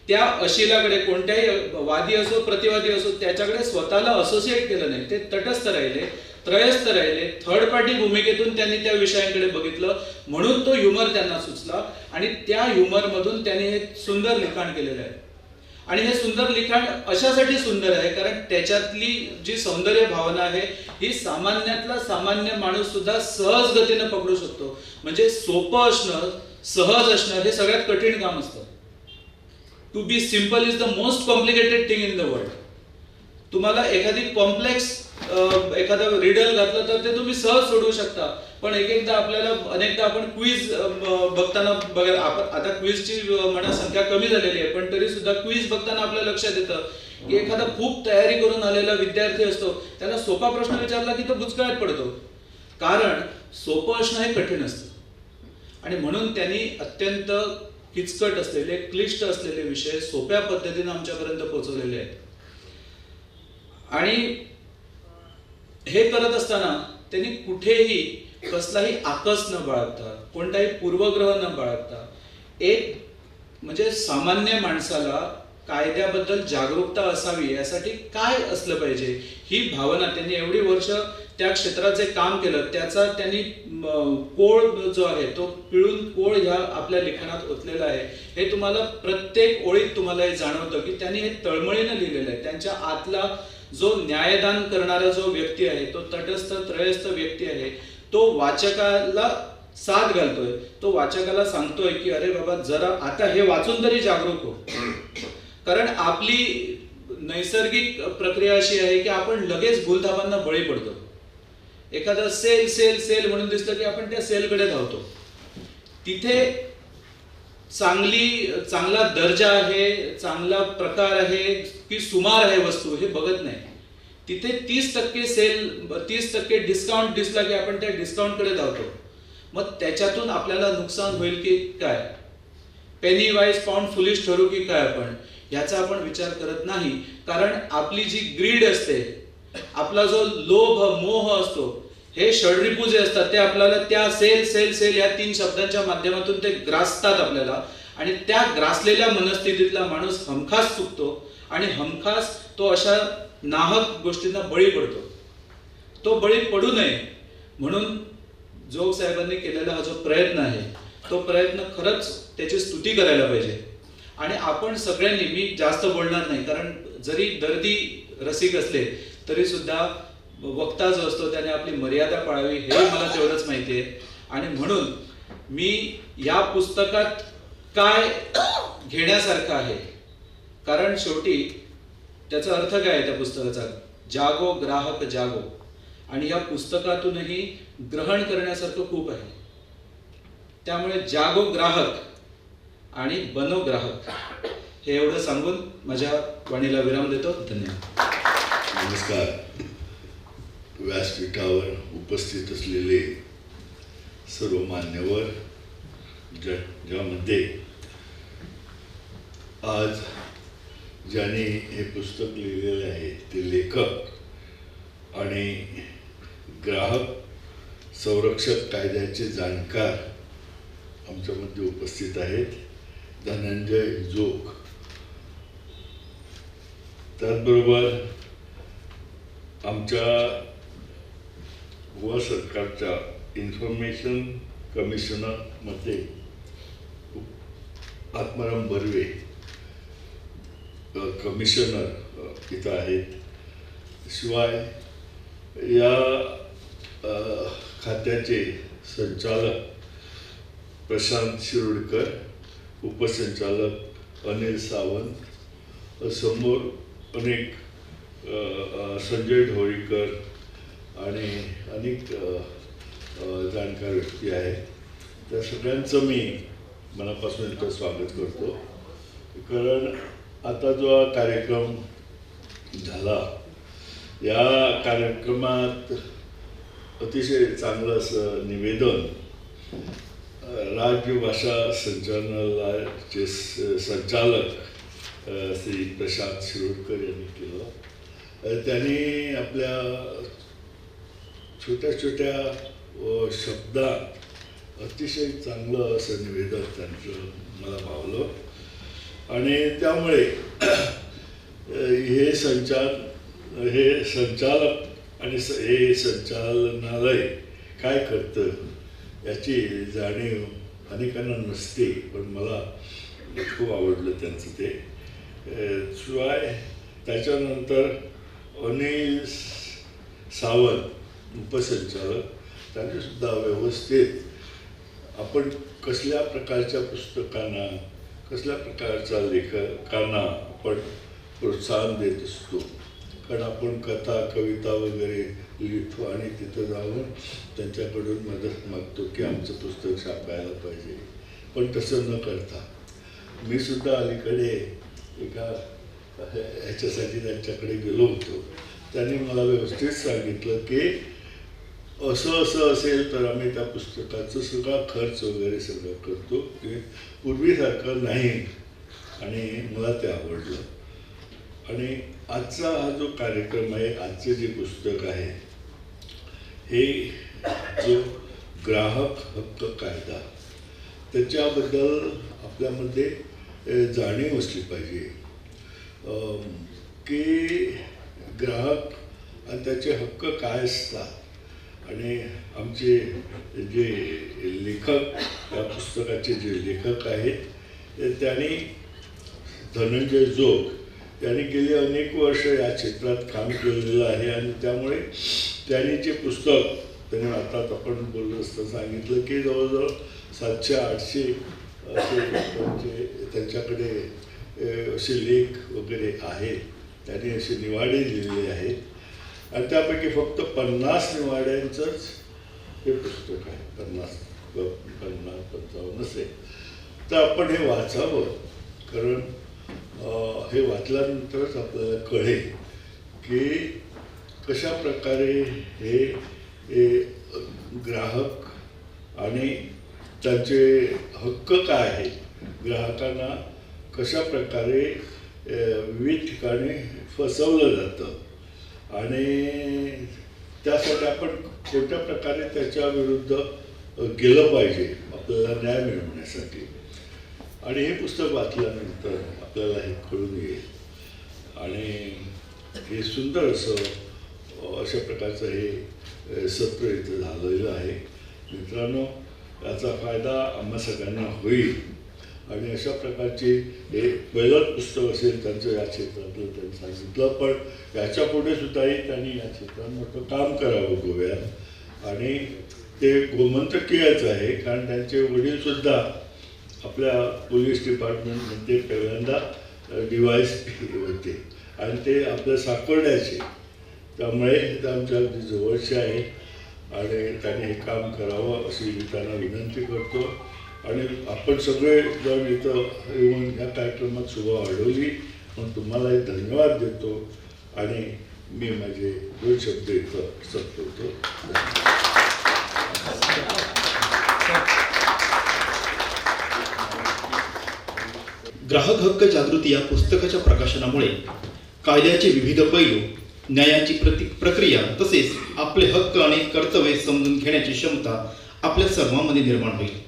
त्या अशिलाकडे, कोणत्याही वादी असो प्रतिवादी असो, त्याच्याकडे स्वतःला असोसिएट केलं नाही. ते तटस्थ राहिले, त्रयस्थ राहिले, थर्ड पार्टी भूमिकेतून त्यांनी त्या विषयांकडे बघितलं, म्हणून तो ह्युमर त्यांना सुचला आणि त्या ह्युमर मधून त्यांनी हे सुंदर लिखाण केलेलं आहे. आणि हे सुंदर लिखाण अशासाठी सुंदर आहे कारण त्याच्यातली जी सौंदर्य भावना आहे ही सामान्यातला सामान्य माणूस सुद्धा सहज गतीने पकडू शकतो. म्हणजे सोपं असणं, सहज असणं हे सगळ्यात कठीण काम असतं. To be simple is the most complicated thing in the world. तुम्हाला एखादी कॉम्प्लेक्स एखादं रिडल घातलं तर ते तुम्ही सहज सोडवू शकता, पण अनेकदा आपण क्विज बघताना बघा, आपण आता क्विजची म्हणा संख्या कमी झालेली आहे, पण तरी सुद्धा क्विज बघताना आपल्या लक्षात येतं की एखादा खूप तयारी करून आलेला विद्यार्थी असतो, त्याला सोपा प्रश्न विचारला की तो बुचकळ्यात पडतो, कारण सोपं असणं हे कठीण असतं. आणि म्हणून त्यांनी अत्यंत किचकट असलेले, क्लिष्ट असलेले विषय सोप्या पद्धतीने आमच्यापर्यंत पोहोचवलेले आहेत. आणि हे करत असताना त्यांनी कुठेही कसलाही आकस न बाळगता, कोणताही पूर्वग्रह न बाळगता, एक म्हणजे सामान्य माणसाला कायद्याबद्दल जागरूकता असावी यासाठी काय असलं पाहिजे ही भावना त्यांनी एवढी वर्ष त्या क्षेत्रात जे काम केलं त्याचा त्यांनी कोळ जो आहे तो पिळून कोळ ह्या आपल्या लिखाणात ओतलेला आहे. हे तुम्हाला प्रत्येक ओळीत तुम्हाला हे जाणवतं की त्यांनी हे तळमळीनं लिहिलेलं आहे. त्यांच्या आतला जो न्यायदान करणारा जो व्यक्ती आहे, तो तटस्थ त्रयस्थ व्यक्ती आहे, तो वाचकाला साथ घालतोय, तो वाचकाला सांगतोय की अरे बाबा जरा आता हे वाचून तरी जागरूक हो. कारण आपली नैसर्गिक प्रक्रिया अशी आहे की आपण लगेच भूलथापांना बळी पडतो. एखादा सेल सेल सेल म्हणून दिसलं की आपण त्या सेलकडे धावतो. तिथे चांगला दर्जा आहे, चांगला प्रकार आहे की सुमार आहे वस्तू हे बघत नाही. तिथे 30% सेल, 30% डिस्काउंट दिसला की आपण त्या डिस्काउंट कडे धावतो. मग त्याच्यातून आपल्याला नुकसान होईल की काय, पेनी वाईज पाऊंड फुलिश ठरू की काय, आपण याचा आपण विचार करत नाही. कारण आपली जी ग्रीड असते, आपला जो लोभ मोह असतो, हे षड्रिपू जे असतात ते आपल्याला त्या सेल सेल सेल या 3 शब्दांच्या माध्यमातून ते ग्रासतात आपल्याला. आणि त्या ग्रासलेल्या मनस्थितीतला माणूस हमखास चुकतो आणि हमखास तो अशा नाहक गोष्टींना बळी पडतो. तो बळी पडू नये म्हणून जोग साहेबांनी केलेला हा जो प्रयत्न आहे तो प्रयत्न खरंच त्याची स्तुती करायला पाहिजे. आणि आपण सगळ्यांनी, मी जास्त बोलणार नाही कारण जरी दर्दी रसिक असले तरी सुद्धा वक्ता जो असतो त्याने आपली मर्यादा पाळावी हे मला तेवढंच माहिती आहे. आणि म्हणून मी या पुस्तकात काय घेण्यासारखं आहे, कारण शेवटी त्याचा अर्थ काय आहे त्या पुस्तकाचा, जागो ग्राहक जागो. आणि या पुस्तकातूनही ग्रहण करण्यासारखं खूप आहे. त्यामुळे जागो ग्राहक आणि बनो ग्राहक, हे एवढं सांगून माझ्या वाणीला विराम देतो. धन्यवाद. नमस्कार. व्यासपीठावर उपस्थित असलेले सर्व मान्यवर, ज्यामध्ये आज ज्याने हे पुस्तक लिहिलेले आहे ते लेखक आणि ग्राहक संरक्षक कायद्याचे जाणकार आमच्यामध्ये उपस्थित आहेत, धनंजय जोग. त्याचबरोबर आमच्या व सरकारच्या इन्फॉर्मेशन कमिशनरमध्ये आत्माराम बर्वे कमिशनर इथं आहेत. शिवाय या खात्याचे संचालक प्रशांत शिरोडकर, उपसंचालक अनिल सावंत, समोर अनेक संजय ढोरीकर आणि अनेक जाणकार व्यक्ती आहेत. त्या सगळ्यांचं मी मनापासून इथं स्वागत करतो. कारण आता जो हा कार्यक्रम झाला, या कार्यक्रमात अतिशय चांगलं असं निवेदन राज्य भाषा संचालनालयाचे संचालक श्री प्रशांत शिरोडकर यांनी केलं. त्यांनी आपल्या छोट्या छोट्या शब्दात अतिशय चांगलं असं निवेदन त्यांचं मला भावलं. आणि त्यामुळे हे संचालक आणि हे संचालनालय काय करतं याची जाणीव अनेकांना नसते, पण मला खूप आवडलं त्यांचं ते. शिवाय त्याच्यानंतर अनिल सावंत उपसंचालक, त्यांनीसुद्धा व्यवस्थित आपण कसल्या प्रकारच्या पुस्तकांना, कसल्या प्रकारच्या लेखकांना आपण प्रोत्साहन देत असतो. कारण आपण कथा कविता वगैरे लिहितो आणि तिथं जाऊन त्यांच्याकडून मदत मागतो की आमचं पुस्तक छापायला पाहिजे. पण तसं न करता मी सुद्धा अलीकडे एका ह्याच्यासाठी त्यांच्याकडे गेलो होतो. त्यांनी मला व्यवस्थित सांगितलं की असं असं असेल तर आम्ही त्या पुस्तकाचं सगळा खर्च वगैरे सगळं करतो, ते पूर्वीसारखं नाही. आणि मला ते आवडलं. आणि आजचा हा जो कार्यक्रम आहे, आजचे जे पुस्तक आहे, हे जो ग्राहक हक्क कायदा, त्याच्याबद्दल आपल्यामध्ये जाणीव असली पाहिजे की ग्राहक आणि त्याचे हक्क काय असतात. आणि आमचे जे लेखक, त्या पुस्तकाचे जे लेखक आहेत त्यांनी धनंजय जोग त्यांनी गेली अनेक वर्ष या क्षेत्रात काम केलेलं आहे. आणि त्यामुळे त्यांनी जे पुस्तक त्यांनी आता आपण बोललो असतं सांगितलं की जवळजवळ 700-800 असे त्यांच्याकडे असे लेख वगैरे आहेत. त्यांनी असे निवाडे लिहिलेले आहेत. आणि त्यापैकी फक्त 50 निवाड्यांचंच हे पुस्तक आहे. 50-55 असेल तर आपण हे वाचावं. कारण हे वाचल्यानंतरच आपल्याला कळेल की कशा प्रकारे हे ग्राहक आणि त्यांचे हक्क काय आहेत, ग्राहकांना कशा प्रकारे विविध ठिकाणी फसवलं जातं आणि त्यासाठी आपण कोणत्या प्रकारे त्याच्या विरुद्ध गेलं पाहिजे आपल्याला न्याय मिळवण्यासाठी. आणि हे पुस्तक वाचल्यानंतर आपल्याला हे कळून येईल. आणि हे सुंदर असं अशा प्रकारचं हे सत्र इथं झालेलं आहे. मित्रांनो, याचा फायदा आम्हा सगळ्यांना होईल. आणि अशा प्रकारची हे पहिलंच पुस्तक असेल त्यांचं या क्षेत्रातलं त्यांनी सांगितलं. पण याच्या पुढे सुद्धाही त्यांनी या क्षेत्रात मोठं काम करावं गोव्यात. आणि ते गोमंतकीयच आहे, कारण त्यांचे वडीलसुद्धा आपल्या पोलीस डिपार्टमेंटमध्ये पहिल्यांदा DYSP होते आणि ते आपल्या साकोर्ड्याचे. त्यामुळे ते आमच्या अगदी जवळचे आहे आणि त्याने हे काम करावं अशी मी त्यांना विनंती करतो. आणि आपण सगळे जण इथं येऊन ह्या कार्यक्रमात शोभा वाढवली म्हणून तुम्हालाही धन्यवाद देतो आणि मी माझे 2 शब्द इथं संपवतो. ग्राहक हक्क जागृती या पुस्तकाच्या प्रकाशनामुळे कायद्याचे विविध पैलू, न्यायाची प्रक्रिया तसेच आपले हक्क आणि कर्तव्ये समजून घेण्याची क्षमता आपल्या सर्वांमध्ये निर्माण होईल.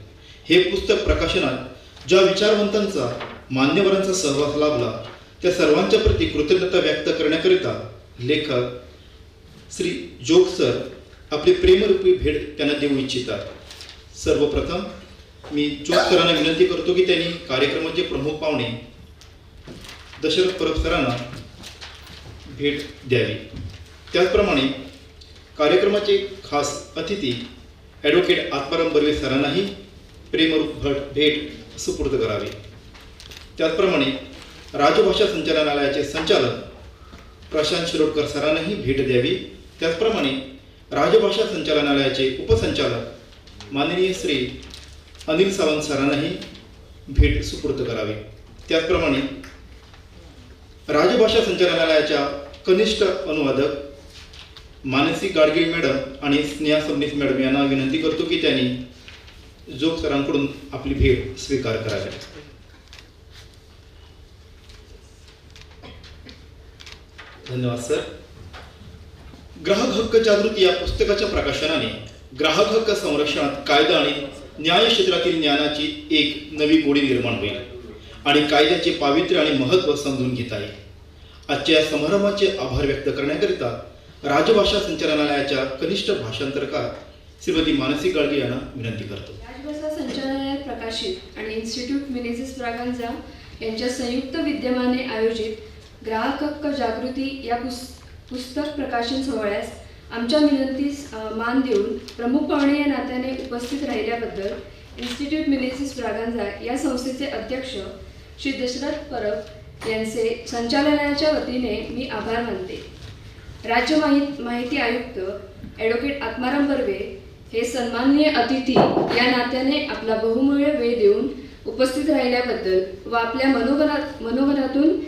हे पुस्तक प्रकाशनात ज्या विचारवंतांचा, मान्यवरांचा सहभाग लाभला त्या सर्वांच्या प्रती कृतज्ञता व्यक्त करण्याकरिता लेखक श्री जोग सर आपली प्रेमरूपी भेट त्यांना देऊ इच्छितात. सर्वप्रथम मी जोग सरांना विनंती करतो की त्यांनी कार्यक्रमाचे प्रमुख पाहुणे दशरथ परब सरांना भेट द्यावी. त्याचप्रमाणे कार्यक्रमाचे खास अतिथी ॲडव्होकेट आत्माराम बर्वे सरांनाही प्रेमरूप भेट सुपूर्द करावी. त्याचप्रमाणे राजभाषा संचालनालयाचे संचालक प्रशांत शिरोडकर सरांनाही भेट द्यावी. त्याचप्रमाणे राजभाषा संचालनालयाचे उपसंचालक माननीय श्री अनिल सावंत सरांनाही भेट सुपूर्द करावी. त्याचप्रमाणे राजभाषा संचालनालयाच्या कनिष्ठ अनुवादक मानसी गाडगीळ मॅडम आणि स्नेहा सबनीस मॅडम यांना विनंती करतो की त्यांनी जोग सरांकडून आपली भेट स्वीकार करावी. धन्यवाद सर. ग्राहक हक्क जागृती या पुस्तकाच्या प्रकाशनाने ग्राहक हक्क संरक्षणात कायदा आणि न्याय क्षेत्रातील ज्ञानाची एक नवी गोडी निर्माण होईल आणि कायद्याचे पावित्र्य आणि महत्त्व समजून घेता येईल. आजच्या या समारंभाचे आभार व्यक्त करण्याकरिता राजभाषा संचालनालयाच्या कनिष्ठ भाषांतरकार श्रीमती मानसी गाडगे यांना विनंती करतो. राजभाषा संचालनालयात प्रकाशित आणि इन्स्टिट्यूट मिनेझिस ब्रागांझा यांच्या संयुक्त विद्यमाने आयोजित ग्राहक हक्क जागृती या पुस्तक प्रकाशन सोहळ्यास आमच्या विनंतीस मान देऊन प्रमुख पाहुणे या नात्याने उपस्थित राहिल्याबद्दल इन्स्टिट्यूट मिनेझिस ब्रागांझा या संस्थेचे अध्यक्ष श्री दशरथ परब यांचे संचालनालयाच्या वतीने मी आभार मानते. राज्य माहिती आयुक्त ॲडव्होकेट आत्माराम बर्वे हे सन्माननीय अतिथी या नात्याने आपला बहुमूल्य वेळ देऊन उपस्थित राहिल्याबद्दल व आपल्या मनोगतातून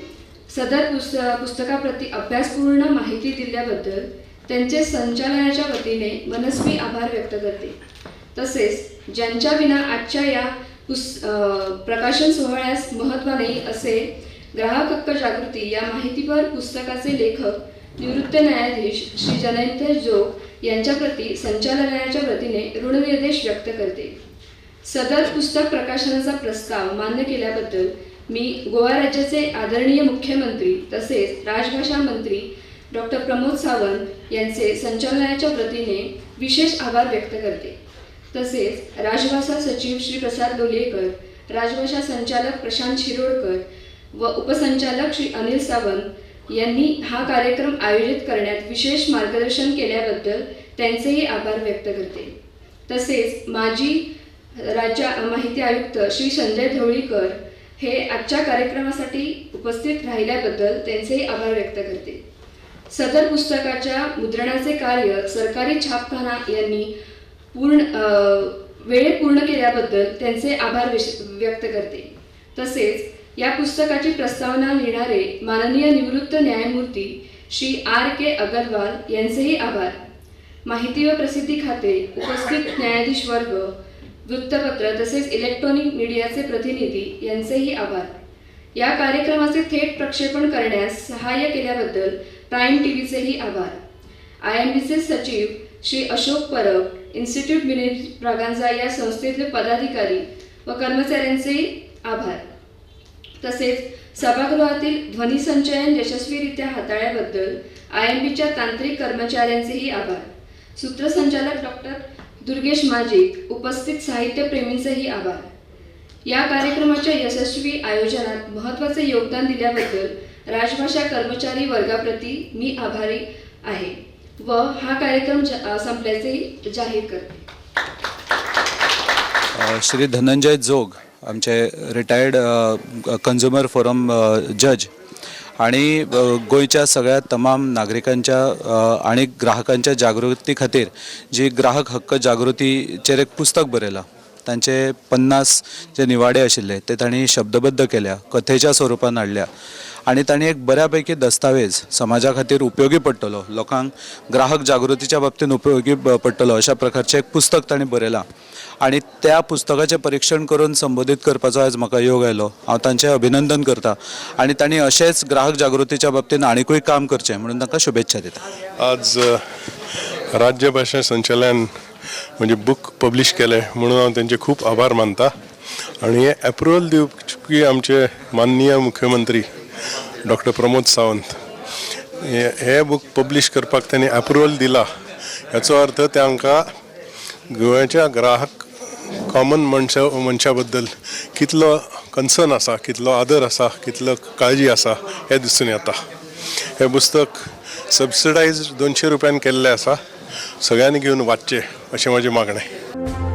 सदर पुस्तकाप्रती अभ्यासपूर्ण माहिती दिल्याबद्दल त्यांचे संचालनाच्या वतीने मनस्वी आभार व्यक्त करते. तसेच ज्यांच्या विना आजच्या या प्रकाशन सोहळ्यास महत्त्व नाही असे ग्राहक हक्क जागृती या माहितीपर पुस्तकाचे लेखक निवृत्त न्यायाधीश श्री जयंत जोग यांच्याप्रती संचालनालयाच्या वतीने ऋणनिर्देश व्यक्त करते. सदर पुस्तक प्रकाशनाचा प्रस्ताव मान्य केल्याबद्दल मी गोवा राज्याचे आदरणीय मुख्यमंत्री तसेच राजभाषा मंत्री डॉक्टर प्रमोद सावंत यांचे संचालनालयाच्या वतीने विशेष आभार व्यक्त करते. तसेच राजभाषा सचिव श्री प्रसाद लोलेकर, राजभाषा संचालक प्रशांत शिरोडकर व उपसंचालक श्री अनिल सावंत यांनी हा कार्यक्रम आयोजित करण्यात विशेष मार्गदर्शन केल्याबद्दल त्यांचेही आभार व्यक्त करते. तसेच माजी राज्य माहिती आयुक्त श्री संजय धवळीकर हे आजच्या कार्यक्रमासाठी उपस्थित राहिल्याबद्दल त्यांचेही आभार व्यक्त करते. सदर पुस्तकाच्या मुद्रणाचे कार्य सरकारी छापखाना यांनी वेळेत पूर्ण केल्याबद्दल त्यांचे आभार व्यक्त करते. तसेच या पुस्तकाची प्रस्तावना लिहिणारे माननीय निवृत्त न्यायमूर्ती श्री R.K. अगरवाल यांचेही आभार. माहिती व प्रसिद्धी खाते, उपस्थित न्यायाधीश वर्ग, वृत्तपत्र तसेच इलेक्ट्रॉनिक मीडियाचे प्रतिनिधी यांचेही आभार. या कार्यक्रमाचे थेट प्रक्षेपण करण्यास सहाय्य केल्याबद्दल प्राईम टीव्हीचेही आभार. IMBचे सचिव श्री अशोक परब, इन्स्टिट्यूट मिनेझिस ब्रागांझा या संस्थेतले पदाधिकारी व कर्मचाऱ्यांचे आभार. तसेच सभागृहातील ध्वनिसंचयन यशस्वीरित्या हाताळल्याबद्दल IMBच्या तांत्रिक कर्मचाऱ्यांचेही आभार. सूत्रसंचालक डॉक्टर दुर्गेश माजिक, उपस्थित साहित्यप्रेमींचेही आभार. या कार्यक्रमाच्या यशस्वी आयोजनात महत्त्वाचे योगदान दिल्याबद्दल राजभाषा कर्मचारी वर्गाप्रती मी आभारी आहे व हा कार्यक्रम संपल्याचे जाहीर करते. श्री धनंजय जोग आमचे रिटायर्ड कन्झ्युमर फोरम जज आणि गोंयच्या सगळ्या तमाम नागरिकांच्या आणि ग्राहकांच्या जागृती खातीर जी ग्राहक हक्क जागृतीचेर एक पुस्तक बरयलां तांचे 50 जे निवाडे आशिल्ले ते तांणी शब्दबद्ध केल्या, कथेच्या स्वरुपान हाडल्या आणि तांणी एक बऱ्यापैकी दस्तावेज समाजा खातीर उपयोगी पडटलो, लोकांक ग्राहक जागृतीच्या बाबतींत उपयोगी पडटलो अशा प्रकारचें एक पुस्तक तांणी बरयलां आणि त्या पुस्तकाचें परीक्षण करून संबोधीत करपाचो आज म्हाका योग आयलो. हांव तांचें अभिनंदन करतां आणि तांणी अशेंच ग्राहक जागृतीच्या बाबतींत आनीकूय काम करचें म्हणून तांकां शुभेच्छा दिता. आज राज्य भाषा संचालन म्हणजे बुक पब्लिश केले म्हणून हांव तेंचे खूब आभार मानता आणि हे अप्रुवल दिवपी आमचे माननीय मुख्यमंत्री डॉक्टर प्रमोद सावंत हे बुक पब्लिश करपाक त्यांनी अप्रुवल दिला याचो अर्थ तांकां गोंयच्या ग्राहक कॉमन मनशा बद्दल कितलो कन्सर्न आसा, कितलो आदर आसा, कितलो काळजी आसा हे दिसून येता. हे पुस्तक सबसिडायज 200 रुपयान केल्लें आसा. सगळ्यांनी घेवन वाचचें अशें म्हजें मागणें.